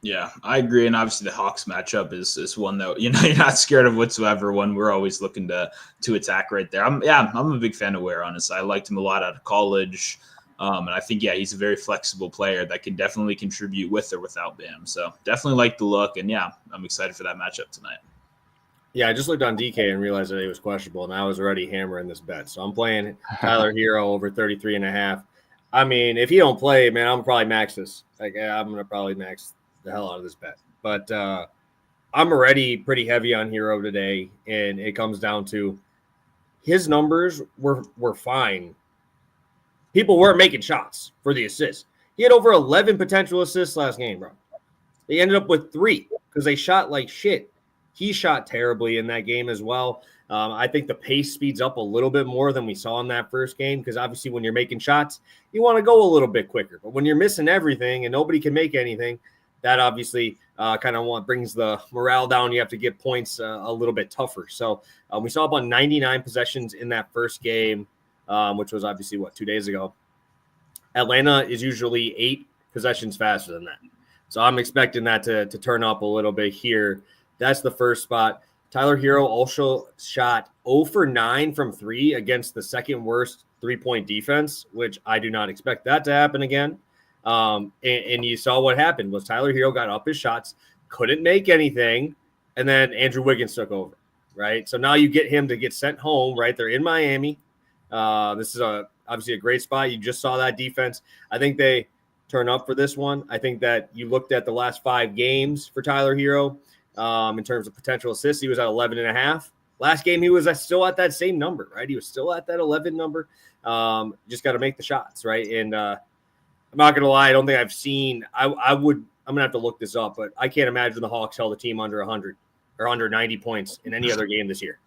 Yeah, I agree. And obviously the Hawks matchup is one that you're not scared of whatsoever. One we're always looking to attack right there. I'm a big fan of Ware, honestly. I liked him a lot out of college. And I think, he's a very flexible player that can definitely contribute with or without Bam. So definitely like the look. And, I'm excited for that matchup tonight. Yeah, I just looked on DK and realized that he was questionable, and I was already hammering this bet. So I'm playing Tyler Hero over 33.5. I mean, if he don't play, man, I'm probably max this. Like, I'm going to probably max the hell out of this bet. But I'm already pretty heavy on Hero today, and it comes down to his numbers were fine. People weren't making shots for the assists. He had over 11 potential assists last game, bro. They ended up with 3 because they shot like shit. He shot terribly in that game as well. I think the pace speeds up a little bit more than we saw in that first game because obviously when you're making shots, you want to go a little bit quicker. But when you're missing everything and nobody can make anything, that obviously kind of brings the morale down. You have to get points a little bit tougher. So we saw about 99 possessions in that first game, which was obviously, 2 days ago. Atlanta is usually 8 possessions faster than that. So I'm expecting that to turn up a little bit here. That's the first spot. Tyler Hero also shot 0 for 9 from 3 against the second worst 3-point defense, which I do not expect that to happen again. And you saw what happened was Tyler Hero got up his shots, couldn't make anything, and then Andrew Wiggins took over, right? So now you get him to get sent home, right? They're in Miami. This is obviously a great spot. You just saw that defense. I think they turn up for this one. I think that you looked at the last 5 games for Tyler Hero in terms of potential assists. He was at 11.5. Last game, he was still at that same number, right? He was still at that 11 number. Just got to make the shots, right? And I'm not going to lie. I don't think I've seen – I'm going to have to look this up, but I can't imagine the Hawks held a team under 100 or under 90 points in any other game this year.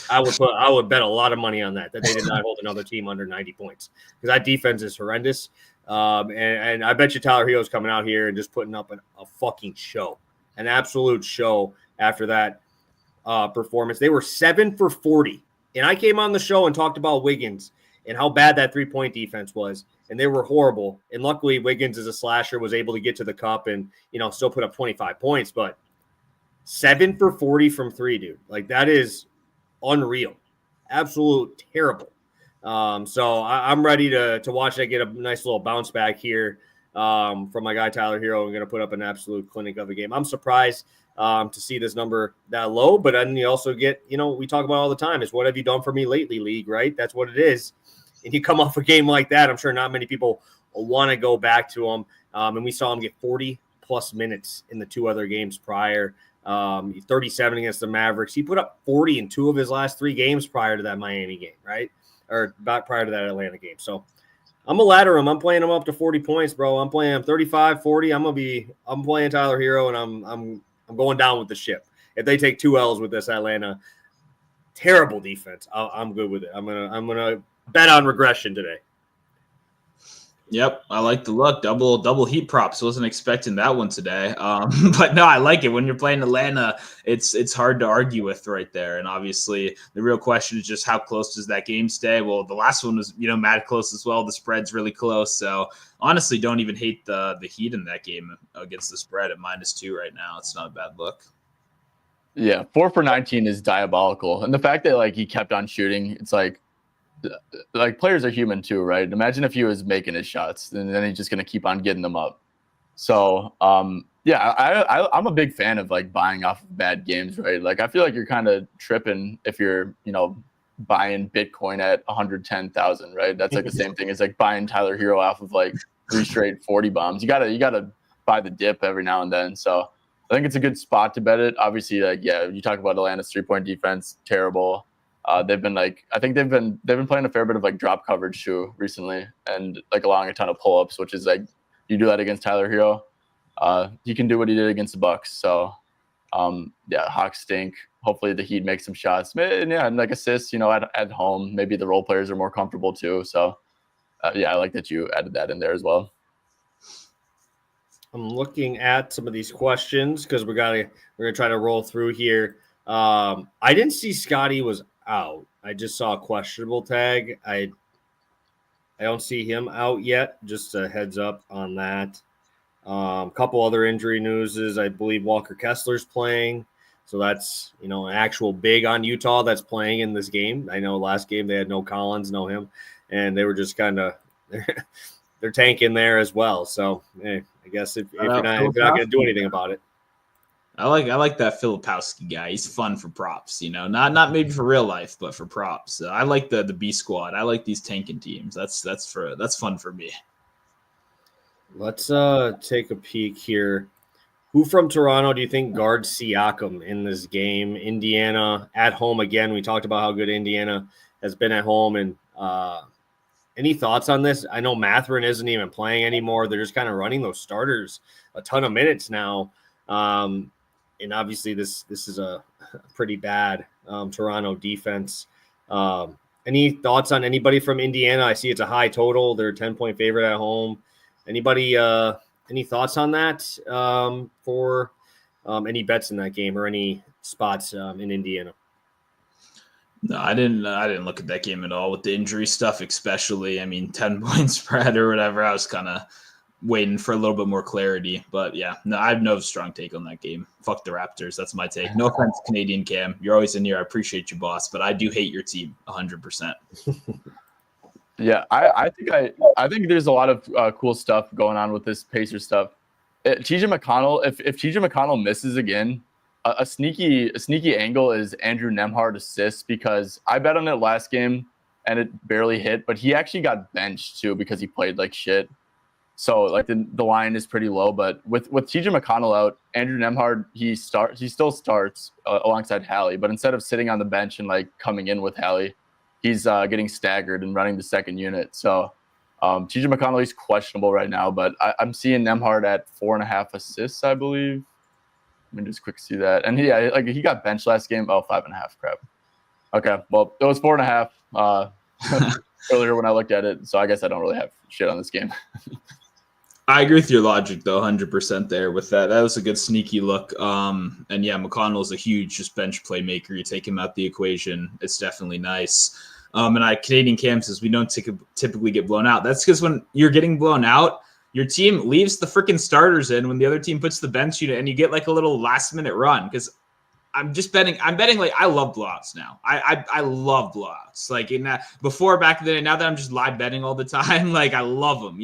I would bet a lot of money on that they did not hold another team under 90 points because that defense is horrendous. And I bet you Tyler Hero's coming out here and just putting up a fucking show, an absolute show after that performance. They were 7 for 40. And I came on the show and talked about Wiggins and how bad that 3-point defense was. And they were horrible. And luckily Wiggins as a slasher was able to get to the cup and, still put up 25 points. But 7 for 40 from 3, dude. Like that is unreal. Absolute terrible. So I'm ready to watch that get a nice little bounce back here from my guy Tyler Hero. I'm going to put up an absolute clinic of a game. I'm surprised to see this number that low, but then you also get, we talk about all the time is what have you done for me lately, league, right? That's what it is. And you come off a game like that, I'm sure not many people want to go back to him. And we saw him get 40 plus minutes in the 2 other games prior. 37 against the Mavericks. He put up 40 in 2 of his last 3 games prior to that Miami game, right? Or back prior to that Atlanta game. So I'm a ladder him. I'm playing him up to 40 points, bro. I'm playing him 35, 40. I'm playing Tyler Hero, and I'm going down with the ship. If they take 2 L's with this Atlanta terrible defense, I'm good with it. I'm gonna bet on regression today. Yep, I like the look. Double heat props. Wasn't expecting that one today. But no, I like it. When you're playing Atlanta, it's hard to argue with right there. And obviously, the real question is just how close does that game stay? Well, the last one was mad close as well. The spread's really close. So honestly, don't even hate the Heat in that game against the spread at -2 right now. It's not a bad look. Yeah, 4 for 19 is diabolical, and the fact that he kept on shooting, it's like players are human too, right? Imagine if he was making his shots, and then he's just going to keep on getting them up. So, yeah, I'm a big fan of buying off of bad games, right? I feel like you're kind of tripping if you're, buying Bitcoin at 110,000, right? That's the same thing as buying Tyler Hero off of 3 straight 40 bombs. You gotta buy the dip every now and then. So I think it's a good spot to bet it. Obviously, you talk about Atlanta's 3-point defense, terrible. They've been I think they've been playing a fair bit of drop coverage too recently, and allowing a ton of pull-ups, which is you do that against Tyler Hero, he can do what he did against the Bucks. So yeah, Hawks stink. Hopefully the Heat make some shots, and assists. At home, maybe the role players are more comfortable too. So yeah, I like that you added that in there as well. I'm looking at some of these questions because we're gonna try to roll through here. I didn't see Scotty was out. I just saw a questionable tag. I don't see him out yet. Just a heads up on that. A couple other injury news is I believe Walker Kessler's playing. So that's, an actual big on Utah that's playing in this game. I know last game they had no Collins, no him, and they were just kind of they're tanking there as well. So I guess if you're not going to do anything about it. I like that Filipowski guy. He's fun for props, not maybe for real life, but for props. I like the B squad. I like these tanking teams. That's fun for me. Let's take a peek here. Who from Toronto do you think guards Siakam in this game? Indiana at home again. We talked about how good Indiana has been at home. And any thoughts on this? I know Mathurin isn't even playing anymore. They're just kind of running those starters a ton of minutes now. And obviously this is a pretty bad Toronto defense. Any thoughts on anybody from Indiana? I see it's a high total. They're a 10-point favorite at home. Anybody any thoughts on that for any bets in that game or any spots in Indiana? No, I didn't look at that game at all with the injury stuff, especially. 10-point spread or whatever. I was kind of waiting for a little bit more clarity. But yeah, no, I have no strong take on that game. Fuck the Raptors. That's my take. No offense, Canadian Cam. You're always in here. I appreciate you, boss. But I do hate your team 100%. Yeah, I think there's a lot of cool stuff going on with this Pacers stuff. TJ McConnell, if TJ McConnell misses again, a sneaky angle is Andrew Nembhard assists, because I bet on it last game and it barely hit, but he actually got benched too because he played like shit. So like the line is pretty low, but with TJ McConnell out, Andrew Nembhard he still starts alongside Hallie, but instead of sitting on the bench and like coming in with Hallie, he's getting staggered and running the second unit. So TJ McConnell, he's questionable right now, but I'm seeing Nembhard at 4.5 assists, I believe. Let me just quick see that. And he got benched last game. Oh, 5.5. Crap. Okay, well, it was 4.5 earlier when I looked at it, so I guess I don't really have shit on this game. I agree with your logic, though, 100% there with that. That was a good sneaky look. And yeah, McConnell's a huge just bench playmaker. You take him out the equation, it's definitely nice. And Canadian Cam says we don't typically get blown out. That's because when you're getting blown out, your team leaves the freaking starters in when the other team puts the bench unit, and you get like a little last minute run. Because I'm betting like I love blowouts now. I love blowouts. Like before back then, now that I'm just live betting all the time, like I love them.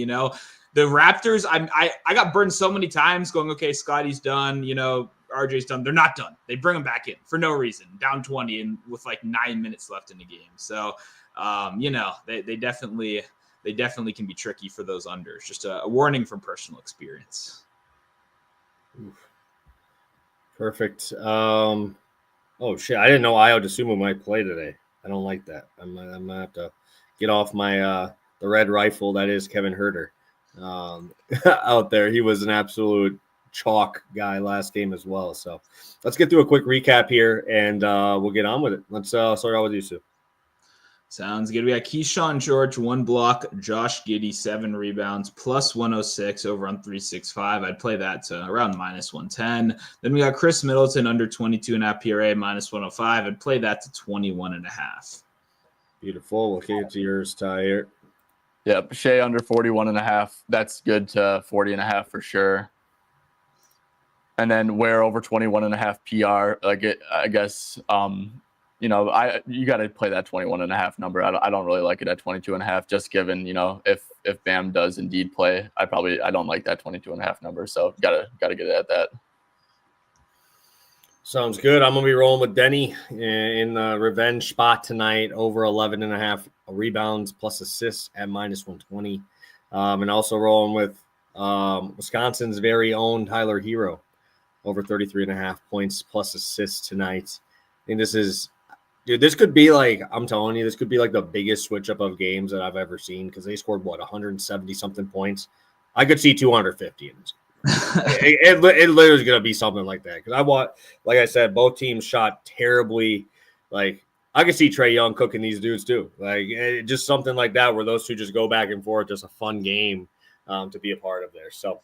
The Raptors, I got burned so many times going, okay, Scotty's done, RJ's done. They're not done. They bring them back in for no reason, down 20 and with like 9 minutes left in the game. So, they definitely can be tricky for those unders. Just a warning from personal experience. Perfect. Oh shit! I didn't know Io DeSumo might play today. I don't like that. I'm gonna have to get off my the red rifle that is Kevin Huerter out there. He was an absolute chalk guy last game as well. So let's get through a quick recap here, and we'll get on with it. Let's start out with you, Sue. Sounds good. We got Keyshawn George, 1 block, Josh Giddey, 7 rebounds, plus 106 over on 365. I'd play that to around minus 110. Then we got Chris Middleton under 22.5 PRA, minus 105. I'd play that to 21.5. Beautiful. We'll get to yours, Ty, here. Yep, Shea under 41.5. That's good to 40.5 for sure. And then Ware over 21.5 PR. I guess you got to play that 21.5 number. I don't really like it at 22.5, just given, if Bam does indeed play, I don't like that 22.5 number. So gotta get it at that. Sounds good. I'm going to be rolling with Deni in the revenge spot tonight, over 11.5 rebounds plus assists at minus 120. And also rolling with Wisconsin's very own Tyler Hero, over 33.5 points plus assists tonight. I think this could be like, I'm telling you, this could be like the biggest switch up of games that I've ever seen, because they scored, 170 something points. I could see 250 in this. it literally is going to be something like that, because like I said, both teams shot terribly. Like, I could see Trae Young cooking these dudes too. Like, just something like that where those two just go back and forth. Just a fun game to be a part of there. So,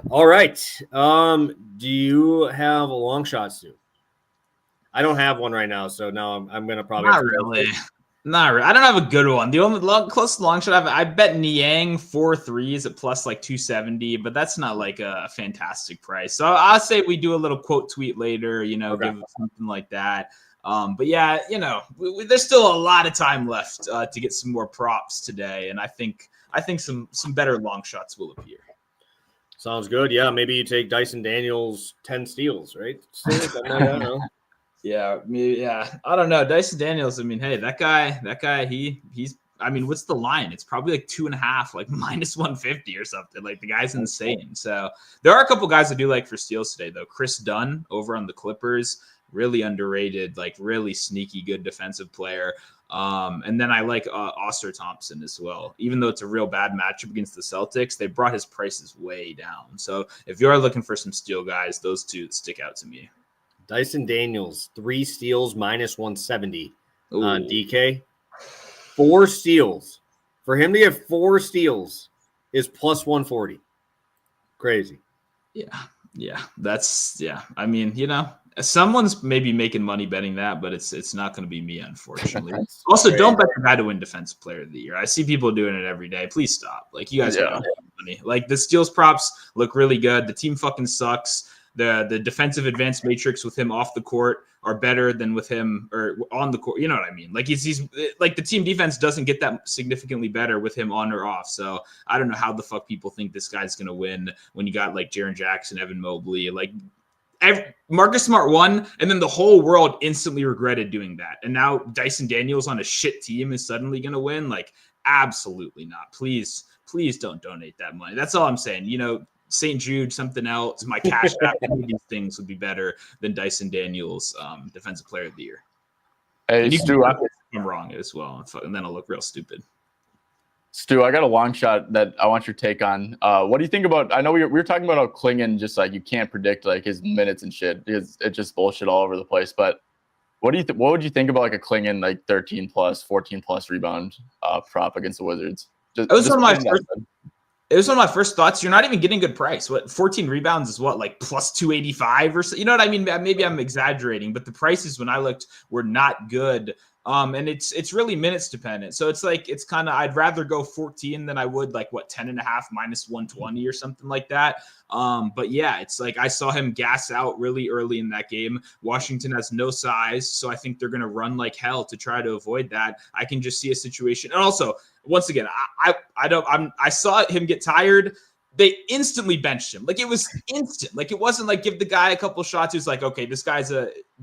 all right. Do you have a long shot, Stu? I don't have one right now, so now I'm going to probably. Not really. I don't have a good one. The only close to long shot I bet Niang 4 threes at plus like 270, but that's not like a fantastic price. So I'll say we do a little quote tweet later, Okay. Give something like that. But yeah, there's still a lot of time left to get some more props today, and I think some better long shots will appear. Sounds good. Yeah, maybe you take Dyson Daniels 10 steals, right? Steals, I don't know. Yeah, I don't know. Dyson Daniels. I mean, hey, that guy, he's. I mean, what's the line? It's probably like 2.5, like minus 150 or something. Like the guy's insane. So there are a couple guys I do like for steals today, though. Chris Dunn over on the Clippers, really underrated, like really sneaky good defensive player. And then I like Oster Thompson as well. Even though it's a real bad matchup against the Celtics, they brought his prices way down. So if you are looking for some steal guys, those two stick out to me. Dyson Daniels, 3 steals, minus 170 Ooh. on DK. 4 steals. For him to get 4 steals is plus 140. Crazy. Yeah. I mean, someone's maybe making money betting that, but it's not going to be me, unfortunately. Also, crazy. Don't bet the guy to win Defensive Player of the Year. I see people doing it every day. Please stop. Like, you guys got money. Like, the steals props look really good. The team fucking sucks. The defensive advanced matrix with him off the court are better than with him or on the court. You know what I mean? Like he's like the team defense doesn't get that significantly better with him on or off. So I don't know how the fuck people think this guy's going to win when you got like Jaren Jackson, Evan Mobley, like Marcus Smart won, and then the whole world instantly regretted doing that. And now Dyson Daniels on a shit team is suddenly going to win. Like, absolutely not. Please don't donate that money. That's all I'm saying. St. Jude, something else, my cash app, any of these things would be better than Dyson Daniels, Defensive Player of the Year. Hey, Stu, I'm wrong as well, and then I'll look real stupid. Stu, I got a long shot that I want your take on. What do you think about? I know we were talking about how Klingon just like you can't predict like his minutes and shit because it's just bullshit all over the place. But what would you think about like a Klingon like 13 plus, 14 plus rebound prop against the Wizards? It was one of my first thoughts. You're not even getting good price. What 14 rebounds is what, like plus 285 or so? You know what I mean? Maybe I'm exaggerating, but the prices when I looked were not good. And it's really minutes dependent. So it's kind of, I'd rather go 14 than I would like 10.5 minus 120 or something like that. But yeah, it's like I saw him gas out really early in that game. Washington has no size, so I think they're going to run like hell to try to avoid that. I can just see a situation. And also, once again, I saw him get tired. They instantly benched him. Like, it was instant. Like, it wasn't like give the guy a couple shots. He was like, okay, this guy's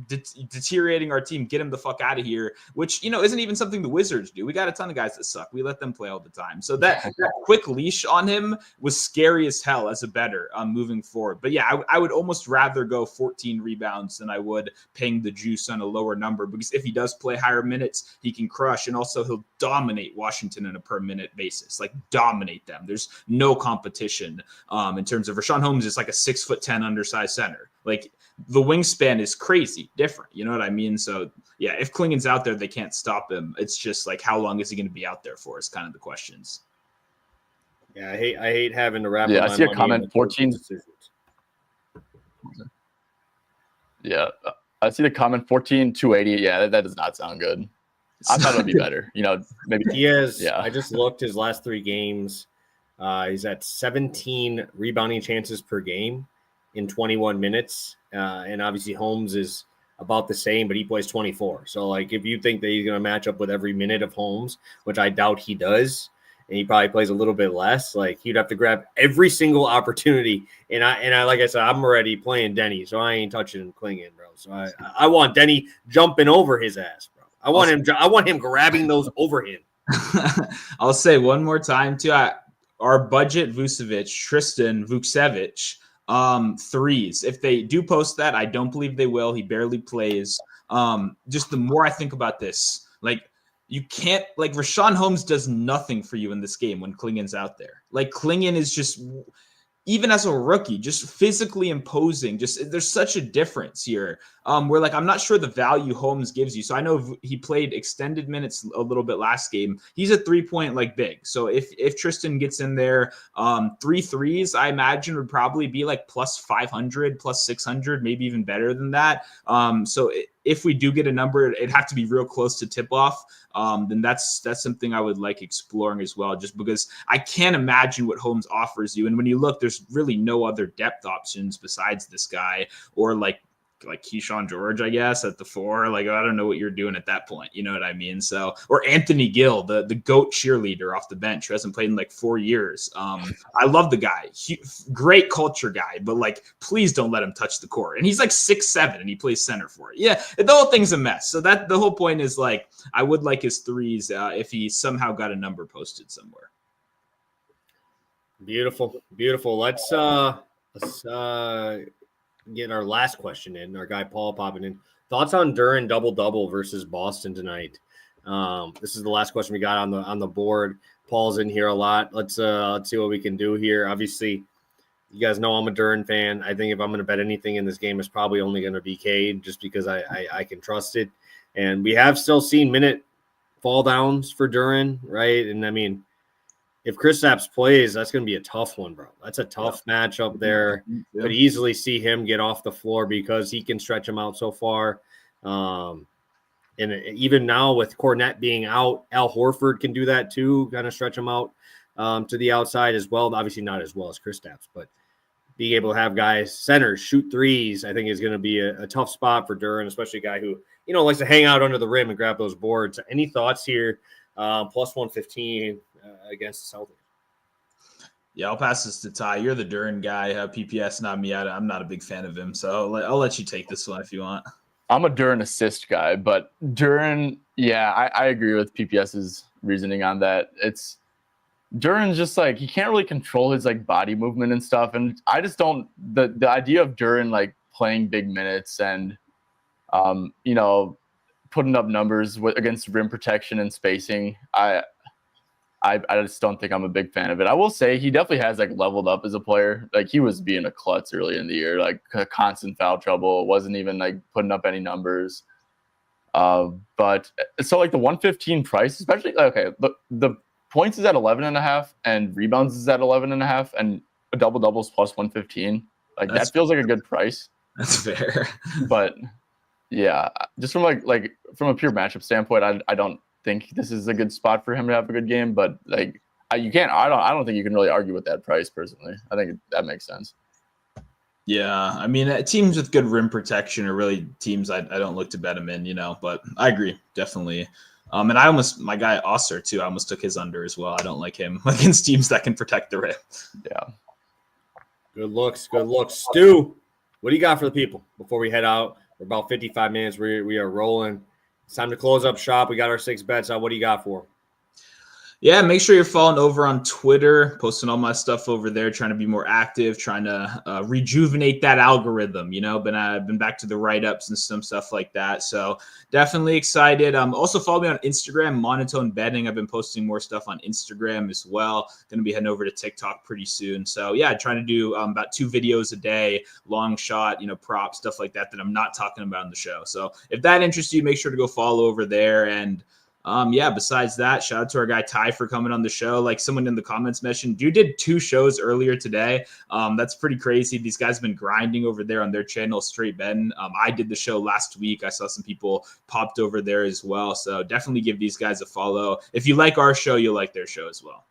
deteriorating our team. Get him the fuck out of here, which, isn't even something the Wizards do. We got a ton of guys that suck. We let them play all the time. So that quick leash on him was scary as hell as a bettor moving forward. But yeah, I would almost rather go 14 rebounds than I would paying the juice on a lower number, because if he does play higher minutes, he can crush. And also he'll dominate Washington on a per minute basis, like dominate them. There's no competition. In terms of Rashawn Holmes is like a 6'10" undersized center. Like, the wingspan is crazy different. You know what I mean? So yeah, if Klingon's out there, they can't stop him. It's just like, how long is he going to be out there for is kind of the questions. Yeah. I hate having to wrap. Yeah. I see a comment 14. Yeah. I see the comment 14, 280. Yeah. That does not sound good. I thought it would be better. Maybe he has, I just looked his last 3 games. He's at 17 rebounding chances per game in 21 minutes. And obviously Holmes is about the same, but he plays 24. So, like, if you think that he's going to match up with every minute of Holmes, which I doubt he does, and he probably plays a little bit less, like, you'd have to grab every single opportunity. And I like I said, I'm already playing Deni, so I ain't touching Klingon, bro. So I want Deni jumping over his ass, bro. I want him grabbing those over him. I'll say one more time too. Our budget Tristan Vukcevic, 3s. If they do post that, I don't believe they will. He barely plays. Just the more I think about this, like, you can't, like, Rashawn Holmes does nothing for you in this game when Klingon's out there. Like, Klingon is just, even as a rookie, just physically imposing. Just, there's such a difference here. Where, like, I'm not sure the value Holmes gives you. So I know he played extended minutes a little bit last game. He's a 3-point like big. So if Tristan gets in there, 3 threes, I imagine would probably be like plus 500, plus 600, maybe even better than that. So if we do get a number, it'd have to be real close to tip off. Then that's something I would like exploring as well, just because I can't imagine what Holmes offers you. And when you look, there's really no other depth options besides this guy, or like like Keyshawn George, I guess, at the 4. Like, I don't know what you're doing at that point. You know what I mean? So, or Anthony Gill, the GOAT cheerleader off the bench who hasn't played in like 4 years. I love the guy. Great culture guy, but like, please don't let him touch the court. And he's like 6'7" and he plays center for it. Yeah, the whole thing's a mess. So that the whole point is like, I would like his threes if he somehow got a number posted somewhere. Beautiful. Let's get our last question in. Our guy Paul popping in. Thoughts on Duren double versus Boston tonight? This is the last question we got on the board. Paul's in here a lot. Let's see what we can do here. Obviously, you guys know I'm a Duren fan. I think if I'm going to bet anything in this game, it's probably only going to be Cade, just because I can trust it. And we have still seen minute fall downs for Duren, right? And I mean, if Kristaps plays, that's going to be a tough one, bro. That's a tough matchup there. Could easily see him get off the floor because he can stretch him out so far. And even now with Cornette being out, Al Horford can do that too, kind of stretch him out to the outside as well. Obviously not as well as Kristaps, but being able to have guys, centers, shoot threes, I think is going to be a tough spot for Duren, especially a guy who, likes to hang out under the rim and grab those boards. Any thoughts here? Plus 115 against the Celtics. Yeah, I'll pass this to Ty. You're the Duren guy. PPS, not me. I'm not a big fan of him, so I'll let you take this one if you want. I'm a Duren assist guy, but Duren, I agree with PPS's reasoning on that. It's Duren's just like, he can't really control his like body movement and stuff, and I just don't. The idea of Duren like playing big minutes and putting up numbers against rim protection and spacing, I just don't think I'm a big fan of it. I will say he definitely has like leveled up as a player. Like he was being a klutz early in the year, like constant foul trouble. Wasn't even like putting up any numbers. But so like the 115 price, especially the points is at 11.5 and rebounds is at 11.5 and a double is plus 115. Like that feels like a good price. That's fair. But yeah, just from like from a pure matchup standpoint, I don't think this is a good spot for him to have a good game, but like I don't think you can really argue with that price personally. I think that makes sense. Yeah, I mean, teams with good rim protection are really teams I don't look to bet them in, but I agree, definitely. And my guy Osser too, I almost took his under as well. I don't like him against teams that can protect the rim. Yeah. Good looks. Stu, what do you got for the people before we head out? We're about 55 minutes. We are rolling. It's time to close up shop. We got our 6 bets out. What do you got for them? Yeah, make sure you're following over on Twitter, posting all my stuff over there, trying to be more active, trying to rejuvenate that algorithm, been back to the write-ups and some stuff like that. So definitely excited. Also follow me on Instagram, Monotone Betting. I've been posting more stuff on Instagram as well. Going to be heading over to TikTok pretty soon. So yeah, trying to do about 2 videos a day, long shot, props, stuff like that I'm not talking about on the show. So if that interests you, make sure to go follow over there. And besides that, shout out to our guy Ty for coming on the show. Like someone in the comments mentioned, you did 2 shows earlier today. That's pretty crazy. These guys have been grinding over there on their channel, Straight Betting. I did the show last week. I saw some people popped over there as well. So definitely give these guys a follow. If you like our show, you'll like their show as well.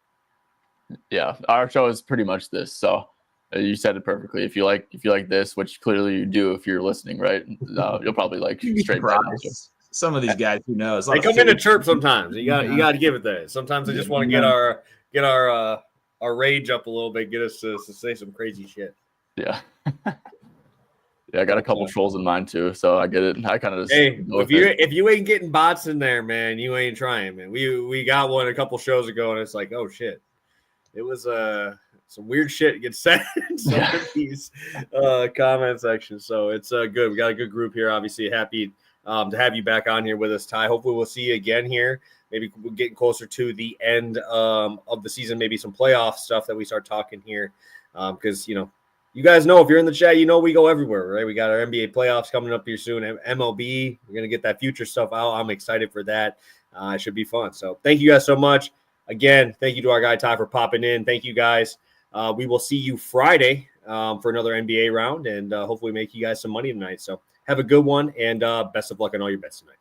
Yeah, our show is pretty much this. So you said it perfectly. If you like this, which clearly you do if you're listening, right? You'll probably like Straight Betting. Some of these guys, who knows? They come in to chirp sometimes. You got to give it that. Sometimes they just want to get our rage up a little bit, get us to say some crazy shit. Yeah. Yeah, I got a couple trolls in mind too, so I get it. I kind of just if you ain't getting bots in there, man, you ain't trying, man. We got one a couple shows ago, and it's like, oh shit, it was some weird shit gets said in some of these comment sections. So it's good. We got a good group here. Obviously, happy to have you back on here with us, Ty. Hopefully we'll see you again here. Maybe we're getting closer to the end of the season, maybe some playoff stuff that we start talking here. Because, you guys know if you're in the chat, we go everywhere, right? We got our NBA playoffs coming up here soon. MLB, we're going to get that future stuff out. I'm excited for that. It should be fun. So thank you guys so much. Again, thank you to our guy, Ty, for popping in. Thank you guys. We will see you Friday for another NBA round and hopefully make you guys some money tonight. So have a good one, and best of luck on all your bets tonight.